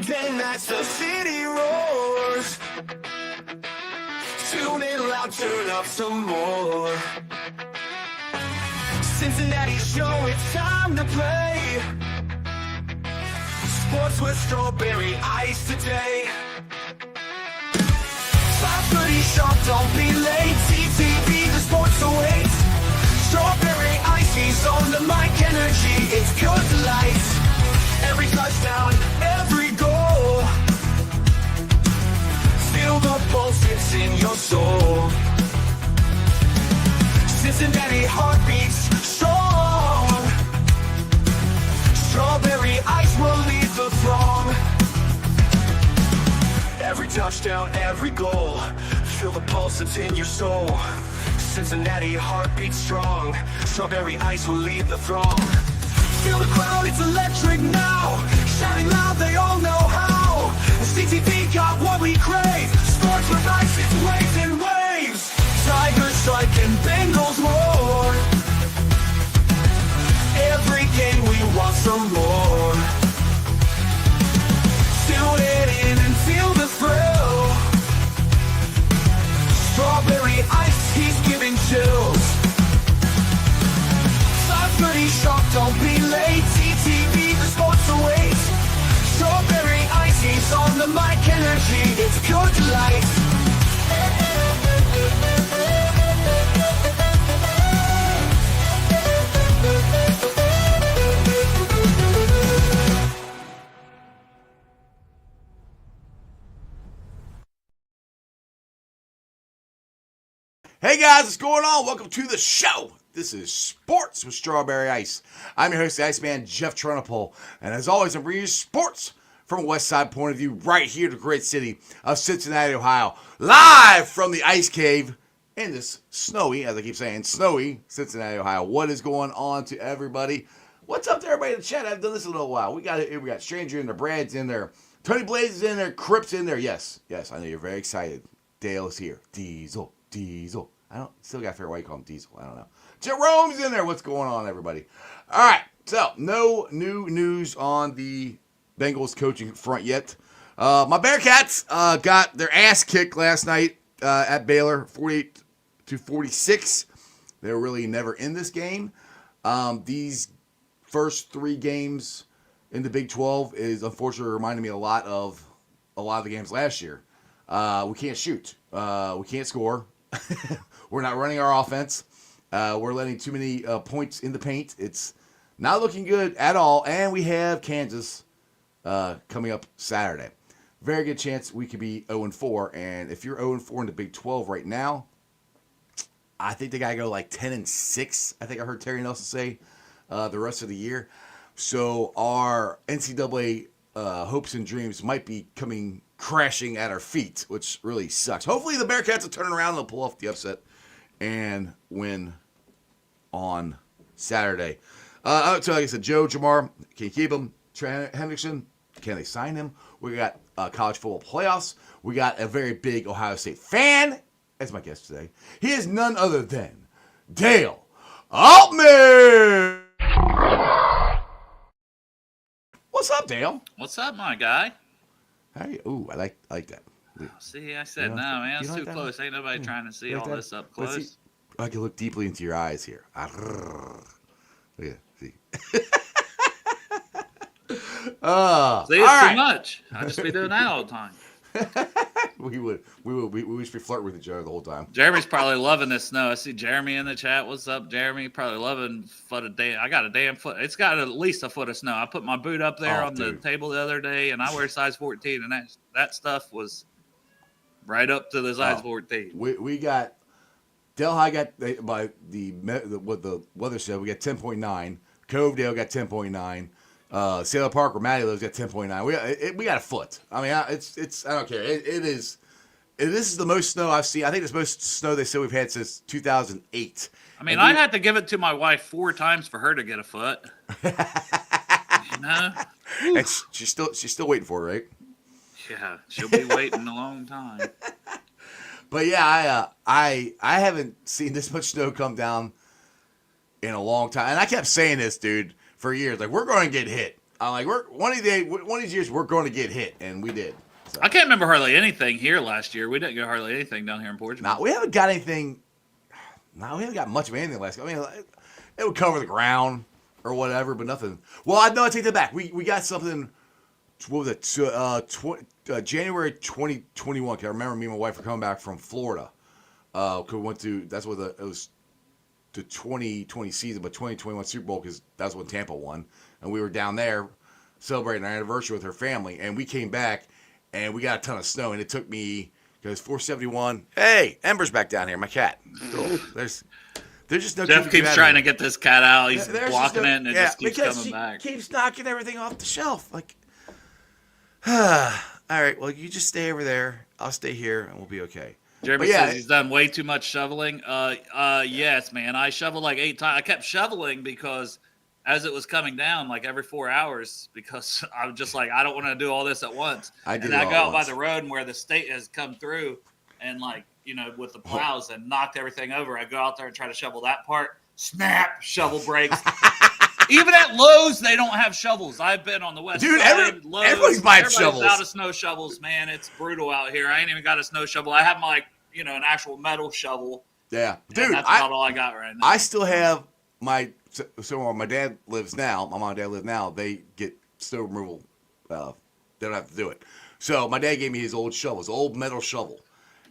Then as the city roars, tune in loud, turn up some more. Cincinnati show, it's time to play. Sports with strawberry ice today. 5:30 sharp, don't be late. TTV, the sports awaits. Strawberry ice, he's on the mic, energy, it's pure delight. Every touchdown, every goal, feel the pulse, it's in your soul. Cincinnati heartbeats strong. Strawberry ice will lead the throng. Every touchdown, every goal, feel the pulse, it's in your soul. Cincinnati heartbeats strong. Strawberry ice will lead the throng. Feel the crowd, it's electric now. Shouting loud, they all know how. CTV got what we crave. Sports with ice, it's waves and waves. Tigers strike and Bengals roar. Every game we want some more. Tune in and feel the thrill. Strawberry ice, he's giving chills. 5:30 sharp, don't be late. TTV, the sports awaits. Strawberry ice, he's on the mic, energy, it's pure delight. Hey guys, what's going on? Welcome to the show. This is Sports with Strawberry Ice. I'm your host, the Iceman, Jeff Trunapole. And as always, I'm bringing you sports from a West Side point of view right here to the great city of Cincinnati, Ohio. Live from the Ice Cave in this snowy, as I keep saying, snowy Cincinnati, Ohio. What is going on to everybody? What's up to everybody in the chat? I've done this a little while. We got Stranger in there, Brad's in there, Tony Blaze is in there, Crip's in there. Yes, I know you're very excited. Dale is here. Diesel. Still got to figure out why you call him Diesel. I don't know. Jerome's in there. What's going on, everybody? All right. So, no new news on the Bengals coaching front yet. My Bearcats got their ass kicked last night at Baylor, 48-46. They were really never in this game. These first three games in the Big 12 is unfortunately reminding me a lot of the games last year. We can't shoot. We can't score. We're not running our offense. We're letting too many points in the paint. It's not looking good at all. And we have Kansas coming up Saturday. Very good chance we could be 0-4. And if you're 0-4 in the Big 12 right now, I think they got to go like 10-6. I think I heard Terry Nelson say the rest of the year. So our NCAA hopes and dreams might be coming crashing at our feet, which really sucks. Hopefully the Bearcats will turn around and they'll pull off the upset and win on Saturday. So like I said, Joe Jamar, can you keep him? Trey Hendrickson, can they sign him? We got college football playoffs. We got a very big Ohio State fan as my guest today. He is none other than Dale Altman. What's up, Dale? What's up, my guy? Hey, ooh, I like that. See, I said no, man. It's too close. Ain't nobody trying to see all this up close. See, I can look deeply into your eyes here. Yeah, see. See, it's too much. I just be doing that all the time. We wish we flirt with each other the whole time. Jeremy's probably loving this snow. I see Jeremy in the chat. What's up, Jeremy? Probably loving foot of damn. I got a damn foot. It's got at least a foot of snow. I put my boot up there on the table the other day, and I wear size 14, and that stuff was right up to the size 14. We got Delhi got by what the weather said. We got 10.9. Covedale got 10.9. Sailor Park, where Matty lives, got 10.9. We got a foot. I mean, it's I don't care. This is the most snow I've seen. I think it's the most snow they said we've had since 2008. I mean, I'd have to give it to my wife 4 times for her to get a foot. You know? And she's still waiting for it, right? Yeah, she'll be waiting a long time. But yeah, I haven't seen this much snow come down in a long time. And I kept saying this, dude, for years. Like, we're going to get hit. I'm like, one of these years we're going to get hit, and we did. So. I can't remember hardly anything here last year. We didn't get hardly anything down here in Portugal. No, we haven't got anything. No, we haven't got much of anything last year. I mean, it would cover the ground or whatever, but nothing. Well, I take that back. We got something. What was it? January 2021. I remember me and my wife were coming back from Florida. Cause we went to it was the 2020 season, but 2021 Super Bowl because that's when Tampa won, and we were down there celebrating our anniversary with her family, and we came back and we got a ton of snow, and it took me because 471. Hey, Ember's back down here, my cat. Cool. There's just no. Jeff keeps trying to get this cat out. He's blocking it, and it just keeps because coming back. Keeps knocking everything off the shelf. Like, all right, well, you just stay over there. I'll stay here, and we'll be okay. Jeremy says he's done way too much shoveling. Yes, man. I shoveled like 8 times. I kept shoveling because as it was coming down, like every 4 hours, because I was just like, I don't want to do all this at once. I go out by the road and where the state has come through and like, with the plows and knocked everything over. I go out there and try to shovel that part. Snap, shovel breaks. Even at Lowe's, they don't have shovels. I've been on the west side. Everybody's buying shovels. Everybody's out of snow shovels, man. It's brutal out here. I ain't even got a snow shovel. I have my, an actual metal shovel. Yeah, dude. That's about all I got right now. I still have my. So where my dad lives now, my mom and dad live now. They get snow removal. They don't have to do it. So my dad gave me his old shovel, his old metal shovel,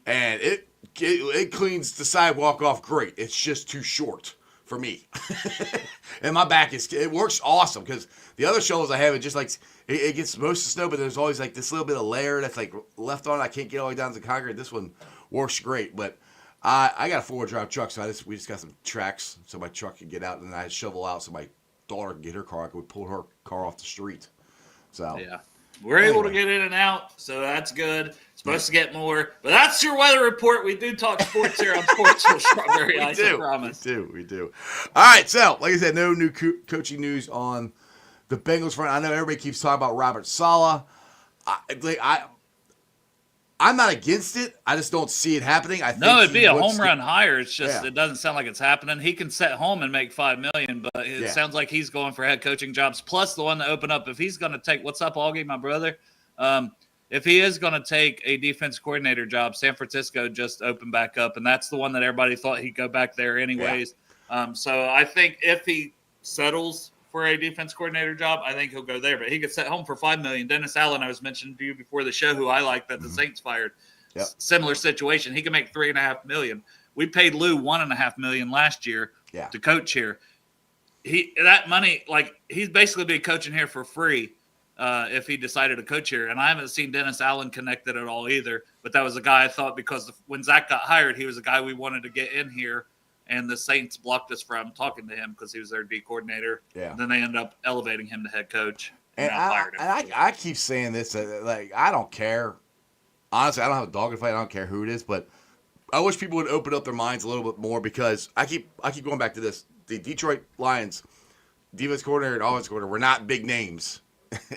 and it cleans the sidewalk off great. It's just too short for me. And my back it works awesome because the other shovels I have, it just like it gets most of the snow, but there's always like this little bit of layer that's like left on. I can't get all the way down to the concrete. This one works great, but I got a 4-wheel drive truck, so we just got some tracks so my truck can get out, and then I shovel out so my daughter can get her car. I could pull her car off the street. So yeah. We're able to get in and out, so that's good. Supposed to get more, but that's your weather report. We do talk sports here on Sports with Strawberry Ice, I promise. We do. All right, so like I said, no new coaching news on the Bengals front. I know everybody keeps talking about Robert Saleh. I'm not against it. I just don't see it happening. It'd be a home run hire. It's just it doesn't sound like it's happening. He can sit home and make $5 million, but it sounds like he's going for head coaching jobs. Plus the one to open up. If he's going to take, what's up, Augie, my brother? If he is going to take a defense coordinator job, San Francisco just opened back up, and that's the one that everybody thought he'd go back there anyways. Yeah. So I think if he settles for a defense coordinator job, I think he'll go there. But he could sit home for $5 million. Dennis Allen, I was mentioning to you before the show, who I like that the Saints fired. Yep. Similar situation. He can make $3.5 million. We paid Lou $1.5 million last year to coach here. That money, like he's basically been coaching here for free if he decided to coach here. And I haven't seen Dennis Allen connected at all either. But that was a guy I thought because when Zach got hired, he was a guy we wanted to get in here. And the Saints blocked us from talking to him because he was their D coordinator. Yeah. And then they ended up elevating him to head coach. And I keep saying this, I don't care. Honestly, I don't have a dog in the fight. I don't care who it is, but I wish people would open up their minds a little bit more because I keep going back to this. The Detroit Lions defense coordinator and offense coordinator were not big names,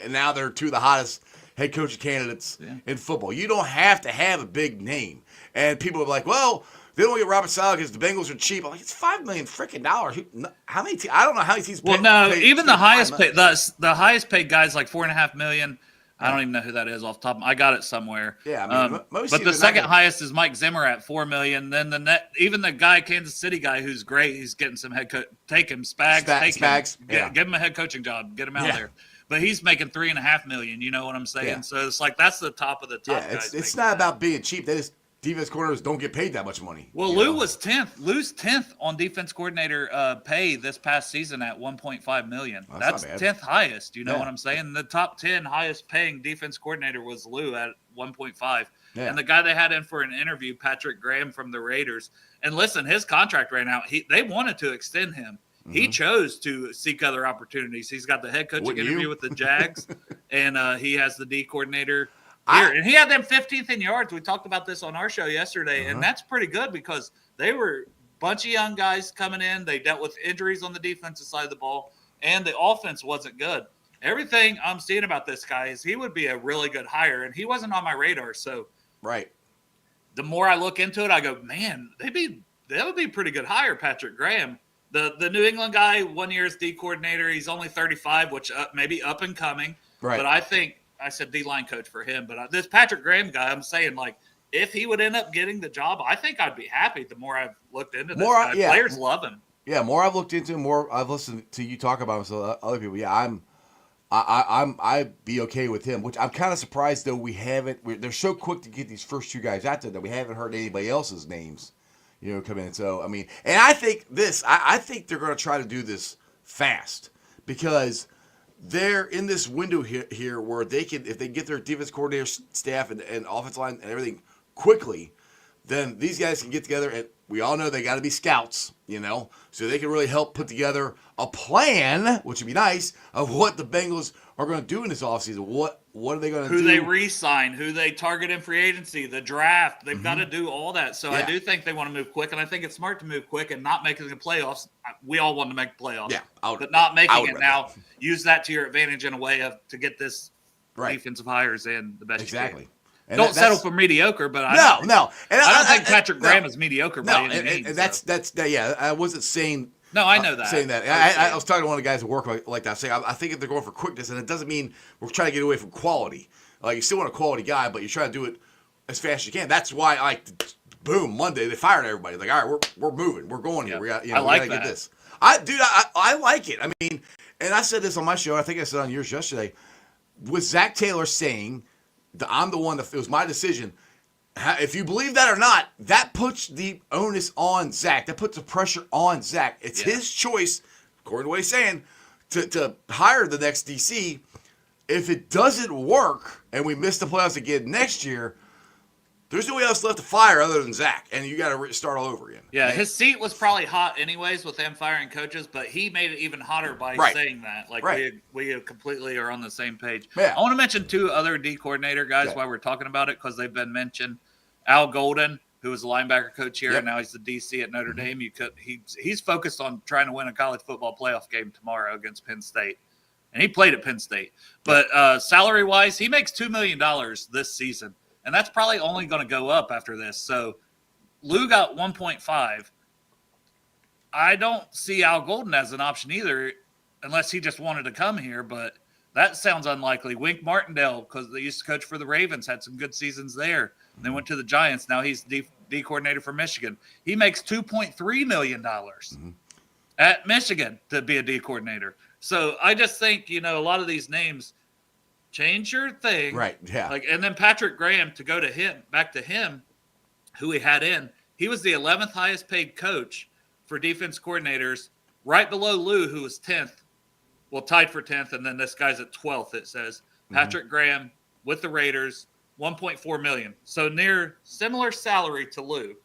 and now they're two of the hottest head coaching candidates in football. You don't have to have a big name, and people are like, well. They don't get Robert Saleh because the Bengals are cheap. I'm like, it's $5 million freaking dollars. How many? I don't know how many teams. Even the highest paid, the highest paid guys like $4.5 million. I don't even know who that is off the top. I got it somewhere. Yeah, I mean, most. But the second highest is Mike Zimmer at $4 million. Then even the guy, Kansas City guy, who's great. He's getting some head coach. Take him, Spags. Give him a head coaching job. Get him out there. But he's making $3.5 million. You know what I'm saying? Yeah. So it's like that's the top of the top. Yeah, it's not about being cheap. They just. Defense coordinators don't get paid that much money. Well, Lou was 10th. Lou's 10th on defense coordinator pay this past season at $1.5 million. That's 10th highest. You know what I'm saying? The top 10 highest paying defense coordinator was Lou at 1.5. Yeah. And the guy they had in for an interview, Patrick Graham from the Raiders. And listen, his contract right now, they wanted to extend him. Mm-hmm. He chose to seek other opportunities. He's got the head coaching interview with the Jags, and he has the D coordinator. And he had them 15th in yards. We talked about this on our show yesterday, and that's pretty good because they were a bunch of young guys coming in. They dealt with injuries on the defensive side of the ball, and the offense wasn't good. Everything I'm seeing about this guy is he would be a really good hire, and he wasn't on my radar. So the more I look into it, I go, man, that would be a pretty good hire, Patrick Graham. The New England guy, 1 year as D coordinator. He's only 35, which maybe up and coming. Right. But I think I said D-line coach for him. But this Patrick Graham guy, I'm saying, like, if he would end up getting the job, I think I'd be happy the more I've looked into this guy. Yeah. Players love him. Yeah, more I've looked into him, more I've listened to you talk about him, so other people. Yeah, I'd be okay with him. Which I'm kind of surprised though they're so quick to get these first two guys out there that we haven't heard anybody else's names, come in. So I mean, and I think I think they're going to try to do this fast because they're in this window here where they can, if they get their defense coordinator staff and offensive line and everything quickly, then these guys can get together, and we all know they got to be scouts, so they can really help put together a plan, which would be nice, of what the Bengals are going to do in this offseason. What are they going to do? Who they re-sign, who they target in free agency, the draft. They've got to do all that. So I do think they want to move quick, and I think it's smart to move quick and not making the playoffs. We all want to make playoffs, but not making it now. Use that to your advantage in a way to get this defensive hires in the best exactly. You can. And don't settle for mediocre, but no. And I don't think Patrick Graham is mediocre by any means. And that's I wasn't saying. No, I know that. Saying that. I was talking to one of the guys at work like that, saying I think if they're going for quickness, and it doesn't mean we're trying to get away from quality. Like, you still want a quality guy, but you're trying to do it as fast as you can. That's why, boom, Monday they fired everybody. Like, all right, we're moving, we're going here. Yeah. We gotta get this. I like it. I mean, and I said this on my show. I think I said on yours yesterday. With Zach Taylor saying that I'm the one that it was my decision. If you believe that or not, that puts the onus on Zach. That puts the pressure on Zach. It's his choice, according to what he's saying, to hire the next DC. If it doesn't work and we miss the playoffs again next year, there's nobody else left to fire other than Zach, and you got to start all over again. Yeah, his seat was probably hot anyways with them firing coaches, but he made it even hotter by saying that. Like, we completely are on the same page. Yeah. I want to mention two other D coordinator guys while we're talking about it because they've been mentioned. Al Golden, who was a linebacker coach here, and now he's the DC at Notre Dame. He's focused on trying to win a college football playoff game tomorrow against Penn State. And he played at Penn State. But salary-wise, he makes $2 million this season. And that's probably only going to go up after this. So Lou got 1.5. I don't see Al Golden as an option either, unless he just wanted to come here. But that sounds unlikely. Wink Martindale, because they used to coach for the Ravens, had some good seasons there. And then went to the Giants. Now he's D coordinator for Michigan. He makes $2.3 million at Michigan to be a D coordinator. So I just think, a lot of these names – change your thing. Right, yeah. And then Patrick Graham, to go to him, back to him, who he had in, he was the 11th highest paid coach for defense coordinators, right below Lou, who was 10th. Well, tied for 10th, and then this guy's at 12th, it says. Patrick Graham with the Raiders, $1.4 million. So near similar salary to Lou.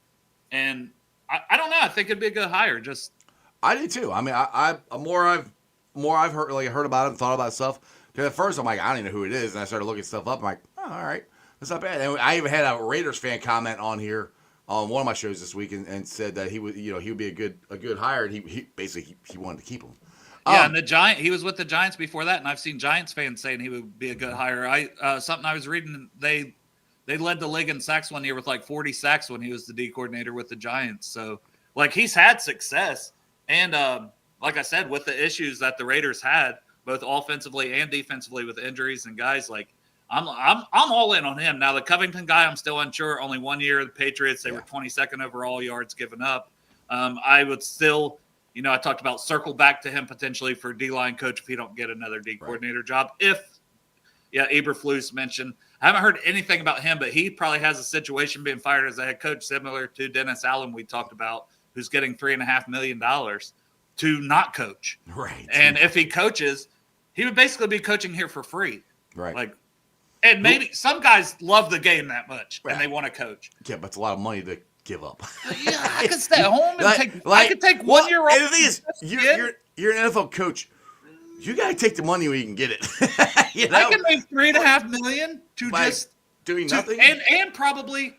And I don't know. I think it'd be a good hire. I do too. I mean, more I've heard about it, thought about stuff. Because at first I'm like, I don't even know who it is, and I started looking stuff up. I'm like, oh, all right, that's not bad. And I even had a Raiders fan comment on here on one of my shows this week, and said that he would be a good hire, and he basically wanted to keep him. Yeah, and he was with the Giants before that, and I've seen Giants fans saying he would be a good hire. Something I was reading, they led the league in sacks one year with like 40 sacks when he was the D coordinator with the Giants. So he's had success, and like I said, with the issues that the Raiders had, both offensively and defensively with injuries and guys, I'm all in on him. Now the Covington guy, I'm still unsure. Only 1 year, the Patriots, they were 22nd overall yards given up. I would still, I talked about circle back to him potentially for D-line coach if he don't get another D coordinator job. Eberflus mentioned, I haven't heard anything about him, but he probably has a situation being fired as a head coach similar to Dennis Allen we talked about, who's getting $3.5 million to not coach. Right. And if he coaches, he would basically be coaching here for free. Right. And maybe some guys love the game that much and they want to coach. Yeah, but it's a lot of money to give up. Yeah, I could stay at home and I could take 1 year off. And the thing is, you're an NFL coach. You got to take the money where you can get it. I can make $3.5 million to just doing nothing. And probably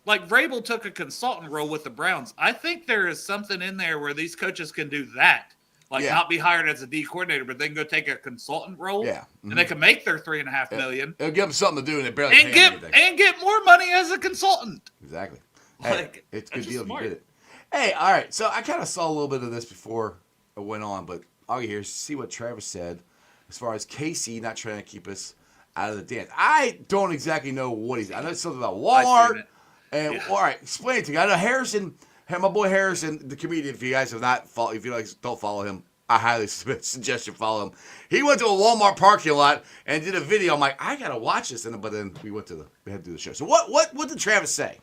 Vrabel took a consultant role with the Browns. I think there is something in there where these coaches can do that. Not be hired as a D coordinator, but they can go take a consultant role. Yeah. And they can make their $3.5 million. It'll give them something to do, and they barely pay anything. And get more money as a consultant. Exactly. Hey, it's a good deal if you get it. Hey, all right. So I kind of saw a little bit of this before I went on, but I'll get here see what Travis said as far as KC not trying to keep us out of the dance. I don't exactly know what he's. I know something about Walmart. And Yeah. all right, explain it to me. I know Harrison, my boy Harrison, the comedian. If you guys have not follow, if you guys don't follow him, I highly suggest you follow him. He went to a Walmart parking lot and did a video. I'm like, I gotta watch this, but then we had to do the show. So what did Travis say?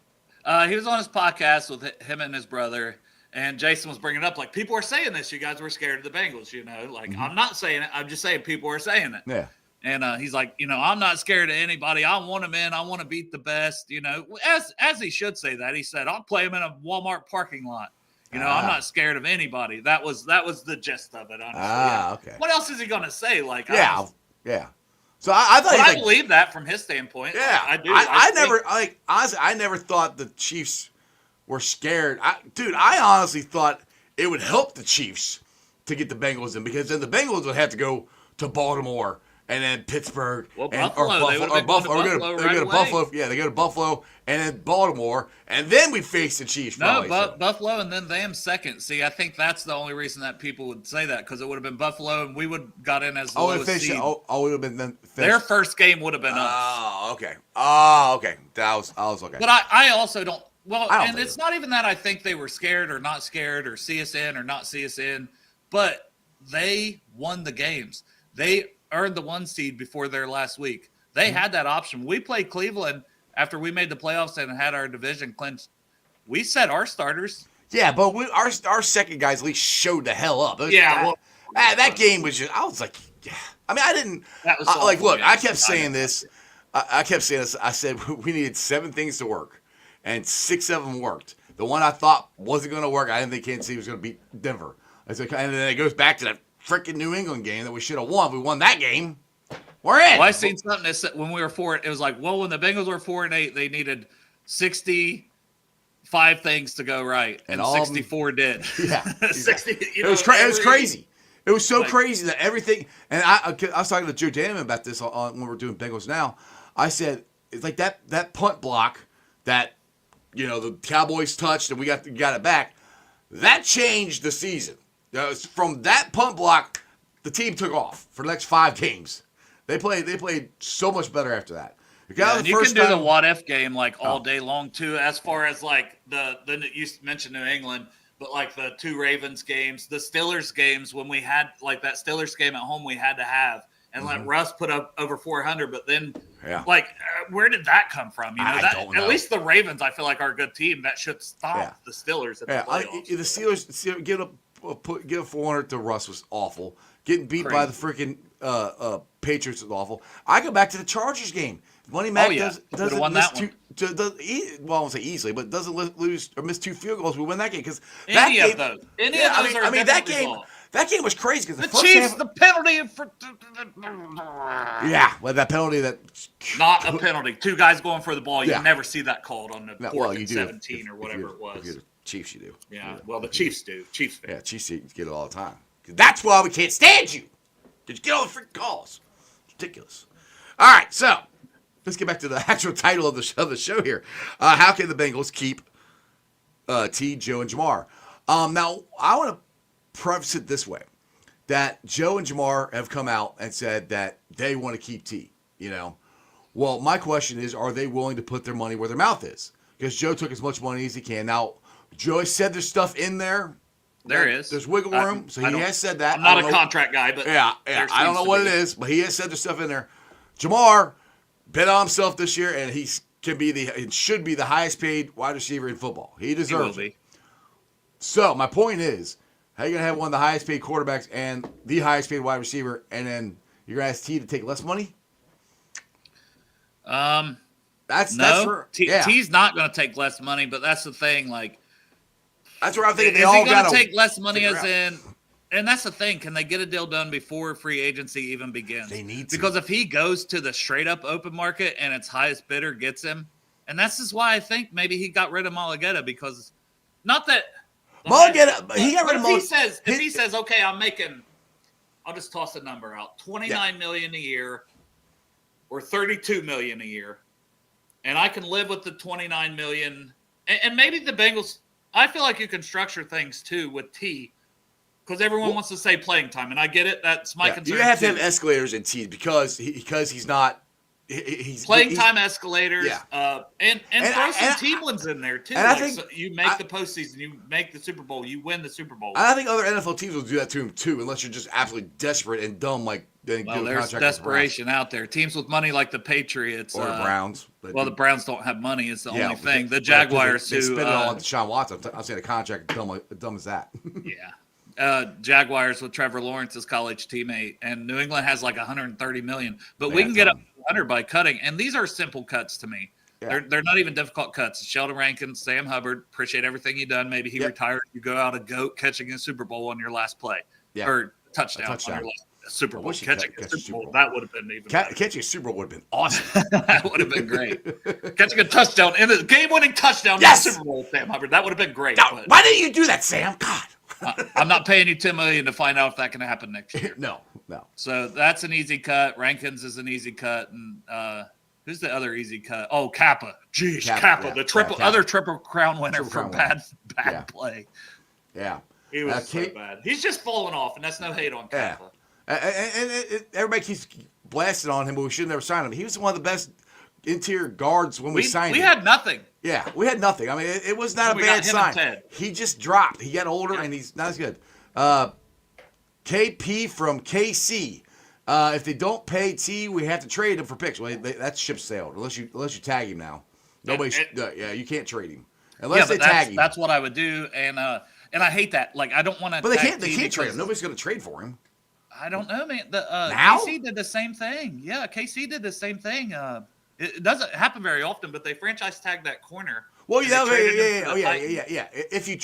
He was on his podcast with him and his brother, and Jason was bringing up, like, people are saying this. You guys were scared of the Bengals, Like, I'm not saying it. I'm just saying people are saying it. Yeah. And he's like, I'm not scared of anybody. I want them in. I want to beat the best, as he should say that. He said, I'll play him in a Walmart parking lot. I'm not scared of anybody. That was the gist of it, honestly. Okay. What else is he going to say? Like, yeah. So I thought I believe that from his standpoint. Yeah. I do. Honestly, I never thought the Chiefs were scared. I honestly thought it would help the Chiefs to get the Bengals in, because then the Bengals would have to go to Baltimore and then Pittsburgh, or Buffalo. Yeah, they go to Buffalo and then Baltimore, and then we face the Chiefs. Buffalo and then them second. See, I think that's the only reason that people would say that, because it would have been Buffalo and we would got in as the lowest seed. It would have been then. Their first game would have been us. Oh, okay. I was okay. But I also don't. Well, and it's not even that I think they were scared or not scared or see us in or not see us in, but they won the games. They earned the 1 seed before their last week. They had that option. We played Cleveland after we made the playoffs and had our division clinched. We set our starters. Yeah, but our second guys at least showed the hell up. That game was just. I was like, I mean, I didn't. That was look. I kept saying this. I kept saying this. I said we needed 7 things to work, and 6 of them worked. The one I thought wasn't going to work, I didn't think Kansas City was going to beat Denver. And then it goes back to that freaking New England game that we should have won. If we won that game, we're in. Well, I seen something that said when we were 4, it was like, well, when the Bengals were 4-8, they needed 65 things to go right, and 64 did. Yeah, 60. It was crazy. It was so crazy that everything. And I was talking to Joe Jamar about this when we were doing Bengals Now. I said it's like that punt block that the Cowboys touched and we got it back. That changed the season. From that punt block, the team took off for the next 5 games. They played so much better after that. You can do the what if game all day long too. As far as the you mentioned New England, but the 2 Ravens games, the Steelers games, when we had that Steelers game at home, we had to have, and Russ put up over 400. But then, where did that come from? I don't know. At least the Ravens, I feel like, are a good team that should stop the Steelers at the playoffs. The Steelers give a 400 to Russ was awful. Getting beat by the freaking Patriots was awful. I go back to the Chargers game. Money Mac doesn't won miss that one. I won't say easily, but doesn't lose or miss 2 field goals. We win that game because any of those. That game was crazy because the Chiefs, the penalty for that penalty that not a penalty. 2 guys going for the ball. You never see that called on the 4th and 17 or whatever it was. If you're the Chiefs, you do. Yeah, well, the Chiefs do. Chiefs fans. Yeah, Chiefs get it all the time. That's why we can't stand you. Did you get all the freaking calls? It's ridiculous. All right, so let's get back to the actual title of the show here. How can the Bengals keep Tee, Joe, and Jamar? Now, I want to preface it this way, that Joe and Jamar have come out and said that they want to keep Tee, Well, my question is, are they willing to put their money where their mouth is? Because Joe took as much money as he can. Now, Joe said there's stuff in there. There's wiggle room, so he has said that. I'm not a contract guy, but I don't know what it is, but he has said there's stuff in there. Jamar bet on himself this year, and he should be the highest paid wide receiver in football. He deserves it. So my point is, how are you gonna have one of the highest paid quarterbacks and the highest paid wide receiver, and then you're gonna ask Tee to take less money? T's not gonna take less money, but that's the thing. That's where I'm thinking they all got to take less money, as in, and that's the thing. Can they get a deal done before free agency even begins? They need to. Because if he goes to the straight up open market and its highest bidder gets him, and that's just why I think maybe he got rid of Mulligetta, because not that Mulligetta, he got rid of Mulligetta. If he says, okay, I'll just toss a number out, $29 million a year or $32 million a year, and I can live with the $29 million, and maybe the Bengals. I feel like you can structure things too with T, because everyone wants to say playing time, and I get it. That's my concern. You have to have escalators in T because he's not. He's playing time escalators. Yeah. And throw some team ones in there too. And I think so you make the postseason, you make the Super Bowl, you win the Super Bowl. I think other NFL teams will do that to him too, unless you're just absolutely desperate and dumb. Like, there's desperation out there. Teams with money like the Patriots or the Browns. The Browns don't have money. It's the only thing. The Jaguars they spend it all on Deshaun Watson. I'm saying the contract dumb as that. Yeah. Jaguars with Trevor Lawrence, his college teammate, and New England has like 130 million. But we can get up to 100 by cutting, and these are simple cuts to me. Yeah. They're not even difficult cuts. Sheldon Rankins, Sam Hubbard, appreciate everything you done. Maybe he retired. You go out a goat catching a Super Bowl on your last play, or touchdown. On your last Super Bowl. Catching a Super Bowl, that would have been even better. Catching a Super Bowl would have been awesome. That would have been great. Catching a touchdown in the game-winning touchdown in the Super Bowl, Sam Hubbard. That would have been great. No, why didn't you do that, Sam? God. I'm not paying you $10 million to find out if that can happen next year. No. So that's an easy cut. Rankins is an easy cut, and who's the other easy cut? Oh, Kappa. Jeez, Kappa, the triple crown winner for bad play. Yeah, he was so bad. He's just falling off, and that's no hate on Kappa. And everybody keeps blasting on him, but we should have never signed him. He was one of the best interior guards when we signed him. We had nothing. Yeah, we had nothing. I mean, it was not a bad sign. He just dropped. He got older, and he's not as good. KP from KC. If they don't pay T, we have to trade him for picks. Well, that ship sailed. Unless you tag him now. You can't trade him unless they tag him. That's what I would do, and I hate that. Like, I don't want to. But they can't trade him. Nobody's going to trade for him. I don't know, man. Now? KC did the same thing. Yeah, KC did the same thing. It doesn't happen very often, but they franchise tagged that corner. Well, yeah. If you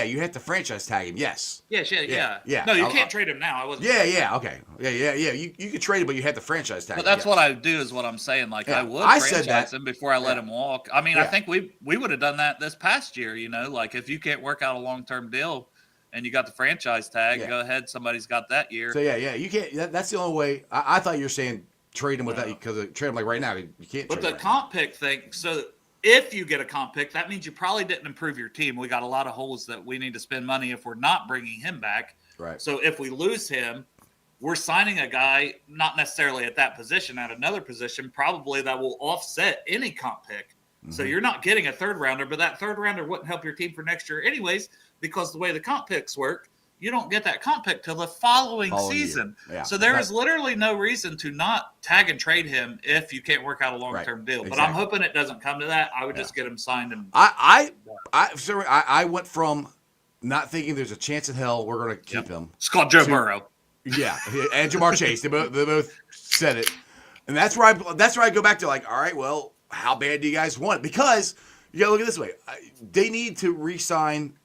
you have to franchise tag him. Yes. Yeah. No, you can't trade him now. I wasn't. Okay. Yeah. You can trade him, but you have to franchise tag him. But that's what I do, is what I'm saying. Like, I would franchise him before I let him walk. I mean, I think we would have done that this past year. You know, like, if you can't work out a long-term deal and you got the franchise tag, go ahead. Somebody's got that year. So you can't. That's the only way. I thought you were saying trade him with that, because trade him like right now. You can't. But the comp pick thing. So if you get a comp pick, that means you probably didn't improve your team. We got a lot of holes that we need to spend money if we're not bringing him back. Right. So if we lose him, we're signing a guy not necessarily at that position, at another position, probably that will offset any comp pick. Mm-hmm. So you're not getting a third rounder, but that third rounder wouldn't help your team for next year anyways, because the way the comp picks work, you don't get that comp pick till the following season. Yeah. So there is literally no reason to not tag and trade him if you can't work out a long-term deal. But I'm hoping it doesn't come to that. I would just get him signed. And I went from not thinking there's a chance in hell we're going to keep him. It's called Joe Burrow. Yeah, and Jamar Chase. They both said it, and that's where I go back to, like, all right, well, how bad do you guys want it? Because you got to look at it this way: they need to re-sign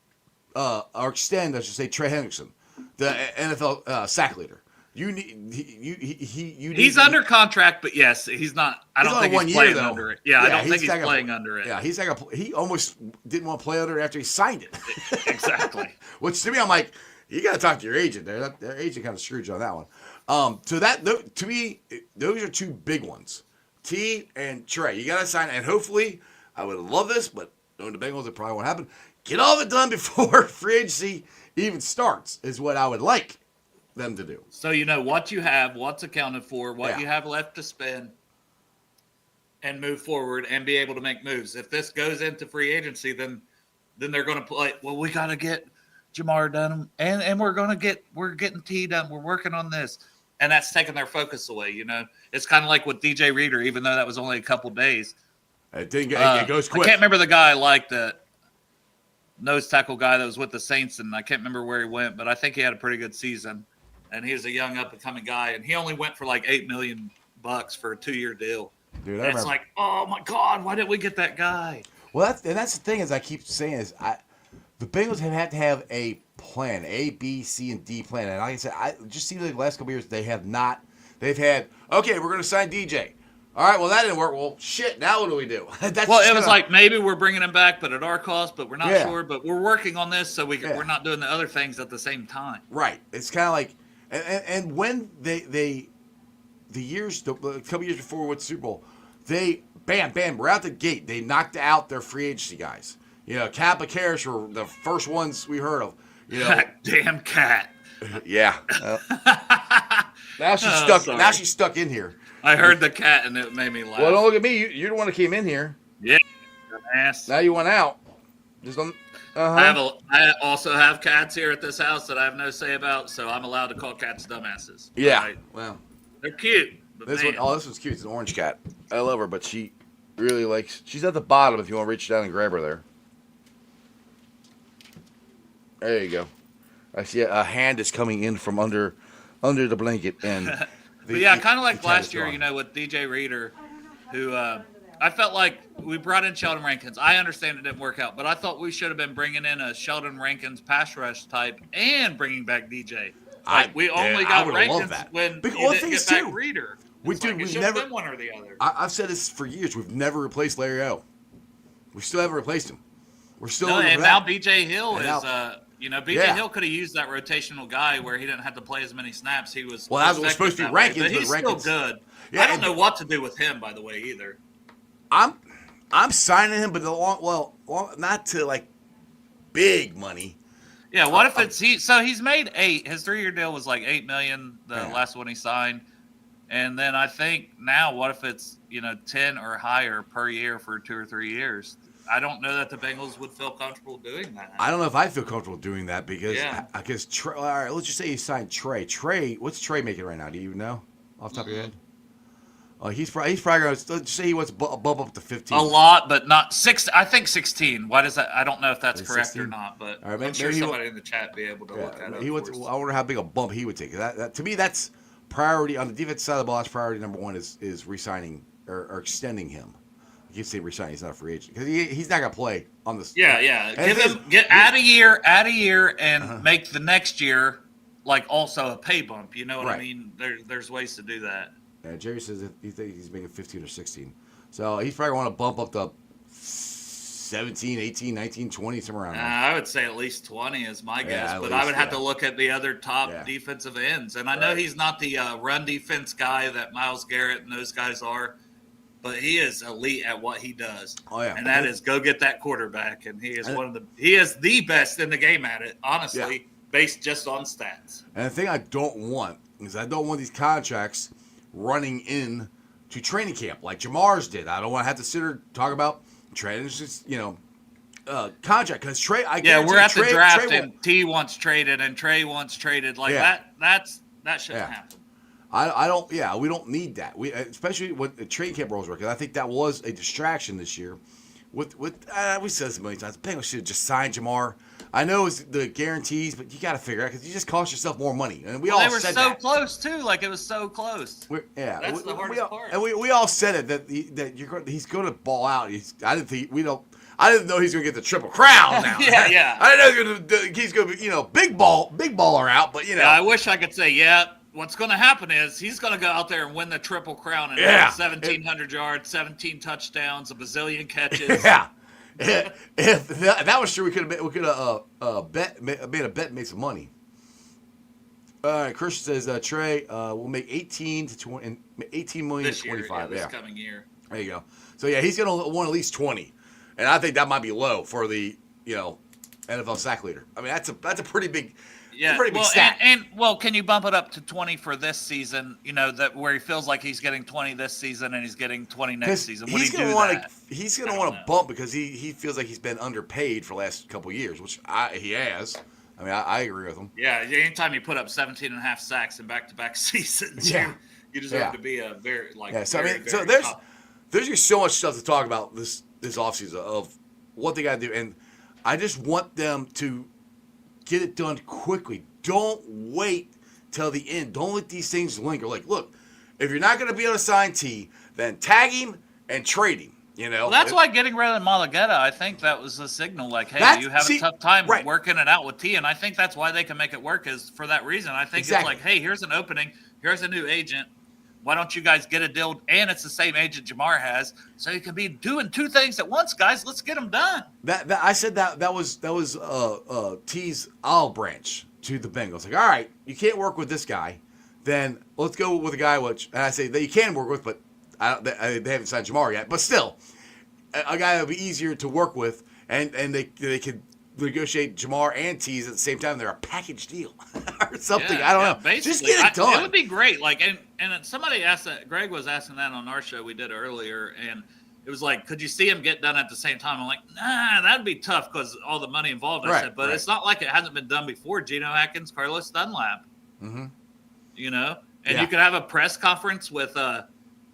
or extend, I should say, Trey Hendrickson, the NFL sack leader. He's under contract, but yes, he's not. I don't think he's playing under it. Yeah, I don't think he's playing under it. Yeah, he almost didn't want to play under it after he signed it. Exactly. Which to me, I'm like, you got to talk to your agent there. Their agent kind of screwed you on that one. So to me, those are two big ones. T and Trey. You got to sign, and hopefully, I would love this, but knowing the Bengals, it probably won't happen. Get all of it done before free agency even starts is what I would like them to do. So you know what you have, what's accounted for, what you have left to spend, and move forward and be able to make moves. If this goes into free agency, then they're going to play. Well, we got to get Jamar done, and we're getting T done. We're working on this, and that's taking their focus away. You know, it's kind of like with DJ Reader, even though that was only a couple days. It goes quick. I can't remember the guy like that nose tackle guy that was with the Saints, and I can't remember where he went, but I think he had a pretty good season. And he was a young up and coming guy, and he only went for like $8 million for a 2-year deal. Dude, it's like, oh my God, why didn't we get that guy? Well, that's the thing, is I keep saying is the Bengals have had to have a plan, A, B, C, and D plan. And like I said, I just see the last couple of years they have not. They've had, okay, we're going to sign DJ. All right, well, that didn't work. Well, shit, now what do we do? It was like, maybe we're bringing him back, but at our cost, but we're not sure. But we're working on this, so we're not doing the other things at the same time. Right. It's kind of like, and when a couple years before with the Super Bowl, they, bam, we're out the gate. They knocked out their free agency guys. You know, Cat McCarrish were the first ones we heard of. You know, That damn cat. yeah. Now she's stuck. Sorry. Now she's stuck in here. I heard the cat and it made me laugh. Well, don't look at me. You're the one that came in here. Yeah, ass. Now you went out. Just don't. I also have cats here at this house that I have no say about, so I'm allowed to call cats dumbasses. Yeah. Right? Well, They're cute. But this man, one. Oh, this one's cute. It's an orange cat. I love her, but she really likes. She's at the bottom. If you want to reach down and grab her there. There you go. I see a hand is coming in from under the blanket, and but yeah, kind of like the cat last is year, gone. you know, with DJ Reader, who I felt like we brought in Sheldon Rankins. I understand it didn't work out, but I thought we should have been bringing in a Sheldon Rankins pass rush type and bringing back DJ. We only got Rankins when Because, you the didn't thing get is, back too, Reader. we've never never been one or the other. I've said this for years. We've never replaced Larry O. We still haven't replaced him. We're still No, looking and for now that. BJ Hill And is. now- BJ Hill could have used that rotational guy where he didn't have to play as many snaps. He was Well, that was supposed to be effective that way, Rankins, but he's but still Rankins- good. Yeah, I don't and- know what to do with him, by the way, either. I'm signing him, but not to like big money. Yeah, what if it's he? So he's made 8. His 3-year deal was like $8 million, the Yeah. last one he signed, and then I think now, what if it's 10 or higher per year for 2 or 3 years? I don't know that the Bengals would feel comfortable doing that. I don't know if I feel comfortable doing that because Yeah. Trey, all right, let's just say you signed Trey. Trey, what's Trey making right now? Do you even know off the top of your head? Oh, he's probably going to let's say he wants to bump up to 15. A lot, but not 6. I think 16. Why does that? I don't know if that's Is correct 16? or not, but All right, I'm sure maybe somebody in the chat be able to look at it. He wants, I wonder how big a bump he would take. That to me, that's priority on the defensive side of the ball. That's priority number one is re-signing or extending him. You say resign. He's not a free agent because he's not gonna play on this. Yeah. And Add a year, and make the next year like also a pay bump. You know what I Right. mean? There's ways to do that. Jerry says that he thinks he's making 15 or 16, so he's probably want to bump up to 17, 18, 19, 20, somewhere around there. I would say at least 20 is my guess, at but least, I would have to look at the other top Yeah. defensive ends. And I know he's not the run defense guy that Myles Garrett and those guys are, but he is elite at what he does. Oh, yeah. And that is go get that quarterback. And he is he is the best in the game at it, honestly, based just on stats. And the thing I don't want is I don't want these contracts running in to training camp like Jamar's did. I don't want to have to sit here and talk about training, contract because Trey. We're at the draft Trey and T wants traded and Trey wants traded like that. That shouldn't happen. I don't. Yeah, we don't need that. We especially when the training camp rolls work. I think that was a distraction this year. We said this a million times. The Bengals should have just signed Jamar. I know it's the guarantees, but you got to figure out because you just cost yourself more money. And they were so that. close too. Like it was so close. That's the hardest part. And we all said it he's going to ball out. I didn't know he's going to get the triple crown now. yeah. I didn't know he's going to be big baller out. But Yeah, I wish I could say what's going to happen is he's going to go out there and win the triple crown and have 1,700 yards, 17 touchdowns, a bazillion catches. Yeah. If that was true, we could have made a bet and made some money. All right, Christian says Trey will make 18 million this to 25. year, this coming year. There you go. So he's going to want at least 20, and I think that might be low for the NFL sack leader. I mean that's a pretty big. Yeah, pretty big stat. And can you bump it up to 20 for this season? That where he feels like he's getting 20 this season and he's getting 20 next season. Would He's he going do to want that? He's going to want to bump because he feels like he's been underpaid for the last couple of years, which he has. I mean, I agree with him. Yeah, anytime you put up 17 and a half sacks in back-to-back seasons, you deserve to be a very So there's just so much stuff to talk about this offseason of what they got to do, and I just want them to get it done quickly. Don't wait till the end. Don't let these things linger. Like, look, if you're not going to be able to sign T, then tag him and trade him. Well, that's why getting rid of Malagetta, I think that was a signal. Like, hey, you have a tough time working it out with T, and I think that's why they can make it work is for that reason. I think it's like, hey, here's an opening. Here's a new agent. Why don't you guys get a deal? And it's the same agent Jamar has, so you can be doing two things at once, guys. Let's get them done. I said that was T's olive branch to the Bengals. Like, all right, you can't work with this guy, then let's go with a guy and I say that you can work with, but they haven't signed Jamar yet. But still, a guy that would be easier to work with and they could negotiate Jamar and Tees at the same time. They're a package deal or something. I don't know. Basically, just get it done. It would be great. Like, and somebody asked that. Greg was asking that on our show we did earlier, and it was like, could you see him get done at the same time? I'm like, nah, that'd be tough because all the money involved. I said, but it's not like it hasn't been done before. Geno Atkins, Carlos Dunlap. Mm-hmm. You know, and you could have a press conference with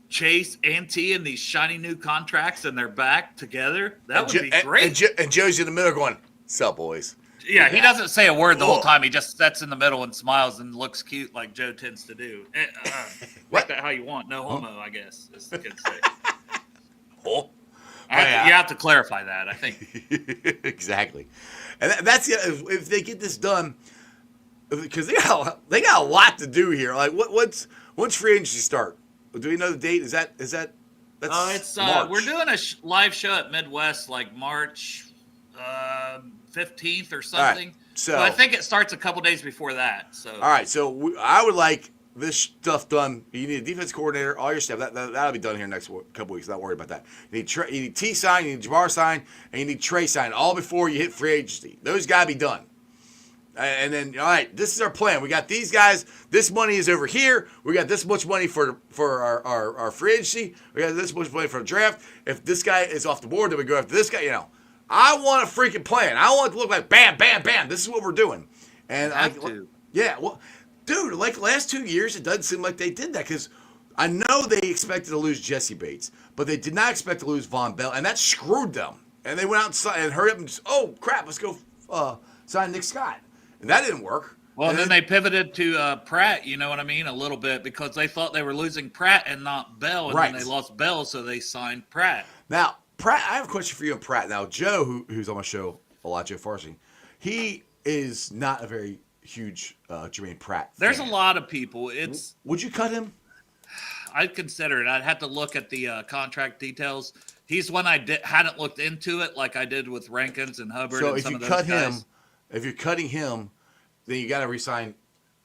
Chase and T in these shiny new contracts, and they're back together. That would be great. And Joe's in the middle going, "Sup, boys?" Yeah, he doesn't say a word the whole time. He just sits in the middle and smiles and looks cute like Joe tends to do. Make that how you want. No homo, I guess, as the kids say. Oh. You have to clarify that, I think. Exactly. And that's if they get this done, because they got a lot to do here. Like, when's free agency start? Do we know the date? Is that that's March. We're doing a live show at Midwest like March 15th or something. Right. So I think it starts a couple days before that. So all right. So I would like this stuff done. You need a defense coordinator, all your stuff. That'll be done here next couple weeks. Not worried about that. You need T sign, you need Jamar sign, and you need Trey sign all before you hit free agency. Those got to be done. And then, all right, this is our plan. We got these guys. This money is over here. We got this much money for our free agency. We got this much money for the draft. If this guy is off the board, then we go after this guy. You know, I want a freaking plan. I want it to look like bam, bam, bam. This is what we're doing. And yeah, well, dude, like the last 2 years, it doesn't seem like they did that because I know they expected to lose Jesse Bates, but they did not expect to lose Von Bell, and that screwed them. And they went out and hurried up and just, oh crap, let's go sign Nick Scott. And that didn't work. Well, and then they pivoted to Pratt, you know what I mean, a little bit, because they thought they were losing Pratt and not Bell, and then they lost Bell, so they signed Pratt. Now, Pratt, I have a question for you on Pratt. Now, Joe, who's on my show a lot, Joe Farsing, he is not a very huge Jermaine Pratt fan. There's a lot of people. Would you cut him? I'd consider it. I'd have to look at the contract details. He's one I hadn't looked into it like I did with Rankins and Hubbard. So and if some you of those cut guys. him, if you're cutting him, then you got to re-sign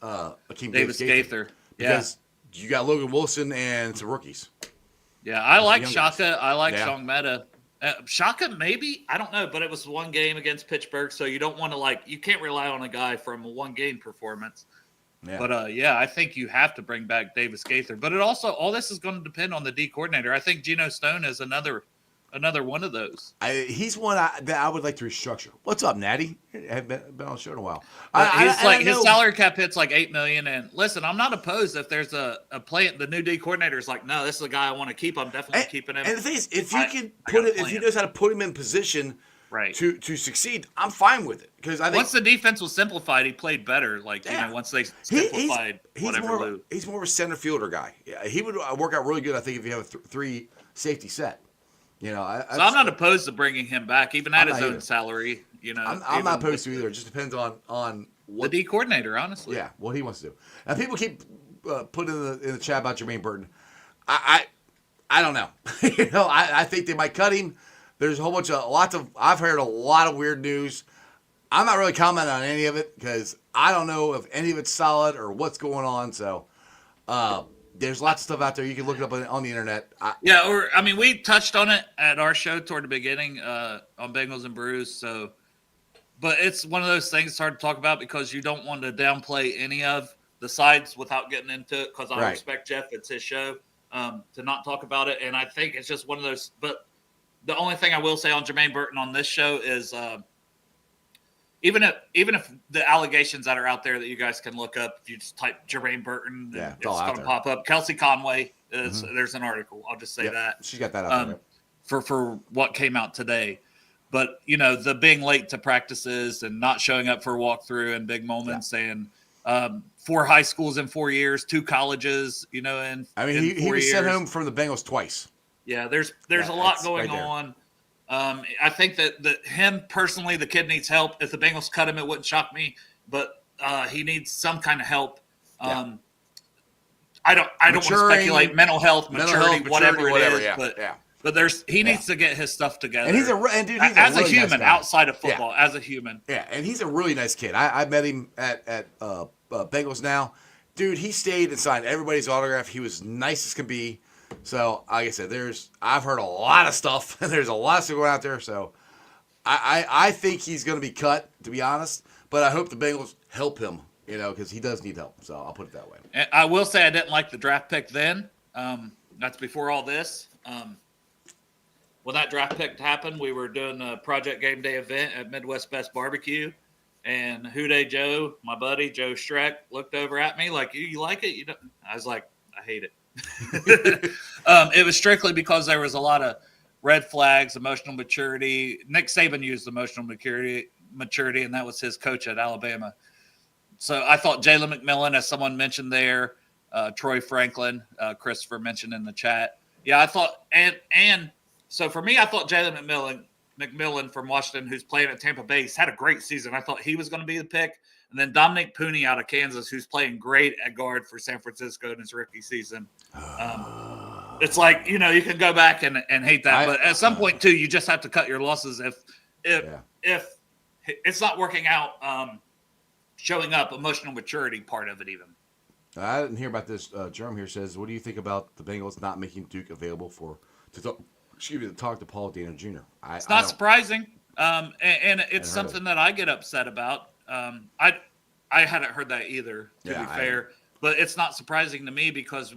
Akeem Davis Gaither. Because you got Logan Wilson and some rookies. Yeah, I like Shaka. Guys. I like Shong Meta. Shaka, maybe? I don't know, but it was one game against Pittsburgh, so you don't want to, you can't rely on a guy from a one-game performance. Yeah. But, I think you have to bring back Davis Gaither. But it also, all this is going to depend on the D coordinator. I think Geno Stone is another one of those. He's one that I would like to restructure. What's up, Natty? Haven't been on the show in a while. His salary cap hits like $8 million. And listen, I'm not opposed if there's a play. The new D coordinator is like, no, this is a guy I want to keep. I'm definitely keeping him. And the thing is, if he knows how to put him in position to succeed, I'm fine with it. Because I think once the defense was simplified, he played better. Once they simplified he's more of a center fielder guy. Yeah, he would work out really good. I think if you have a three safety set. You know, so I'm not opposed to bringing him back, even at his own salary. You know, I'm not opposed to either. It just depends on what the D coordinator, honestly. Yeah, what he wants to do. Now, people keep putting in the chat about Jermaine Burton. I don't know. I think they might cut him. There's a whole bunch of I've heard a lot of weird news. I'm not really commenting on any of it because I don't know if any of it's solid or what's going on. So. There's lots of stuff out there. You can look it up on the internet. We touched on it at our show toward the beginning on Bengals and Brews. So, but it's one of those things it's hard to talk about because you don't want to downplay any of the sides without getting into it because I respect Jeff. It's his show to not talk about it. And I think it's just one of those. But the only thing I will say on Jermaine Burton on this show is even if the allegations that are out there that you guys can look up, if you just type Jermaine Burton, it's going to pop up. Kelsey Conway, there's an article. I'll just say that. She's got that out there. For what came out today. But, the being late to practices and not showing up for a walkthrough and big moments and 4 high schools in 4 years, 2 colleges, he was sent home from the Bengals twice. Yeah, there's a lot going on. I think that him personally, the kid needs help. If the Bengals cut him, it wouldn't shock me, but he needs some kind of help. I don't want to speculate mental health, maturity, whatever it is, but he needs to get his stuff together. And he's a human nice outside of football, as a human. Yeah, and he's a really nice kid. I met him at Bengals now. Dude, he stayed and signed everybody's autograph. He was nice as can be. So, like I said, I've heard a lot of stuff, and there's a lot of stuff going out there. So, I think he's going to be cut, to be honest. But I hope the Bengals help him, because he does need help. So I'll put it that way. And I will say I didn't like the draft pick then. That's before all this. When that draft pick happened, we were doing a Project Game Day event at Midwest Best Barbecue. And Houday Joe, my buddy, Joe Schreck, looked over at me like, you like it? You don't? I was like, I hate it. It was strictly because there was a lot of red flags, emotional maturity. Nick Saban used emotional maturity, and that was his coach at Alabama. So I thought Jalen McMillan, as someone mentioned there, Troy Franklin, Christopher mentioned in the chat. Yeah, I thought, and so for me, I thought Jalen McMillan from Washington, who's playing at Tampa Bay, he's had a great season. I thought he was going to be the pick. And then Dominic Pooney out of Kansas, who's playing great at guard for San Francisco in his rookie season. It's like, you can go back and hate that. But at some point, too, you just have to cut your losses if it's not working out, showing up, emotional maturity part of it even. I didn't hear about this. Jerome here says, what do you think about the Bengals not making Duke available to talk to Paul Dana Jr.? It's not surprising. And it's something that I get upset about. I hadn't heard that either, to be fair, but it's not surprising to me because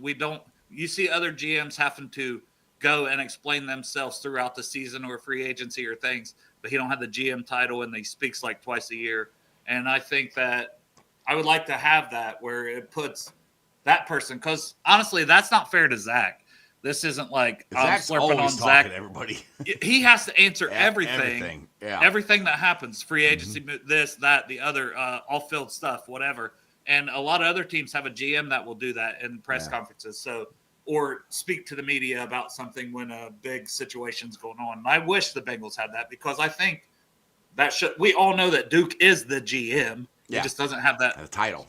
you see other GMs having to go and explain themselves throughout the season or free agency or things, but he don't have the GM title and he speaks like twice a year. And I think that I would like to have that where it puts that person, because honestly, that's not fair to Zach. This isn't like I'm slurping on Zach. Everybody. He has to answer everything. Yeah. Everything that happens, free agency, this, that, the other, off-field stuff, whatever. And a lot of other teams have a GM that will do that in press conferences. Or speak to the media about something when a big situation's going on. And I wish the Bengals had that because I think we all know that Duke is the GM. He just doesn't have that title.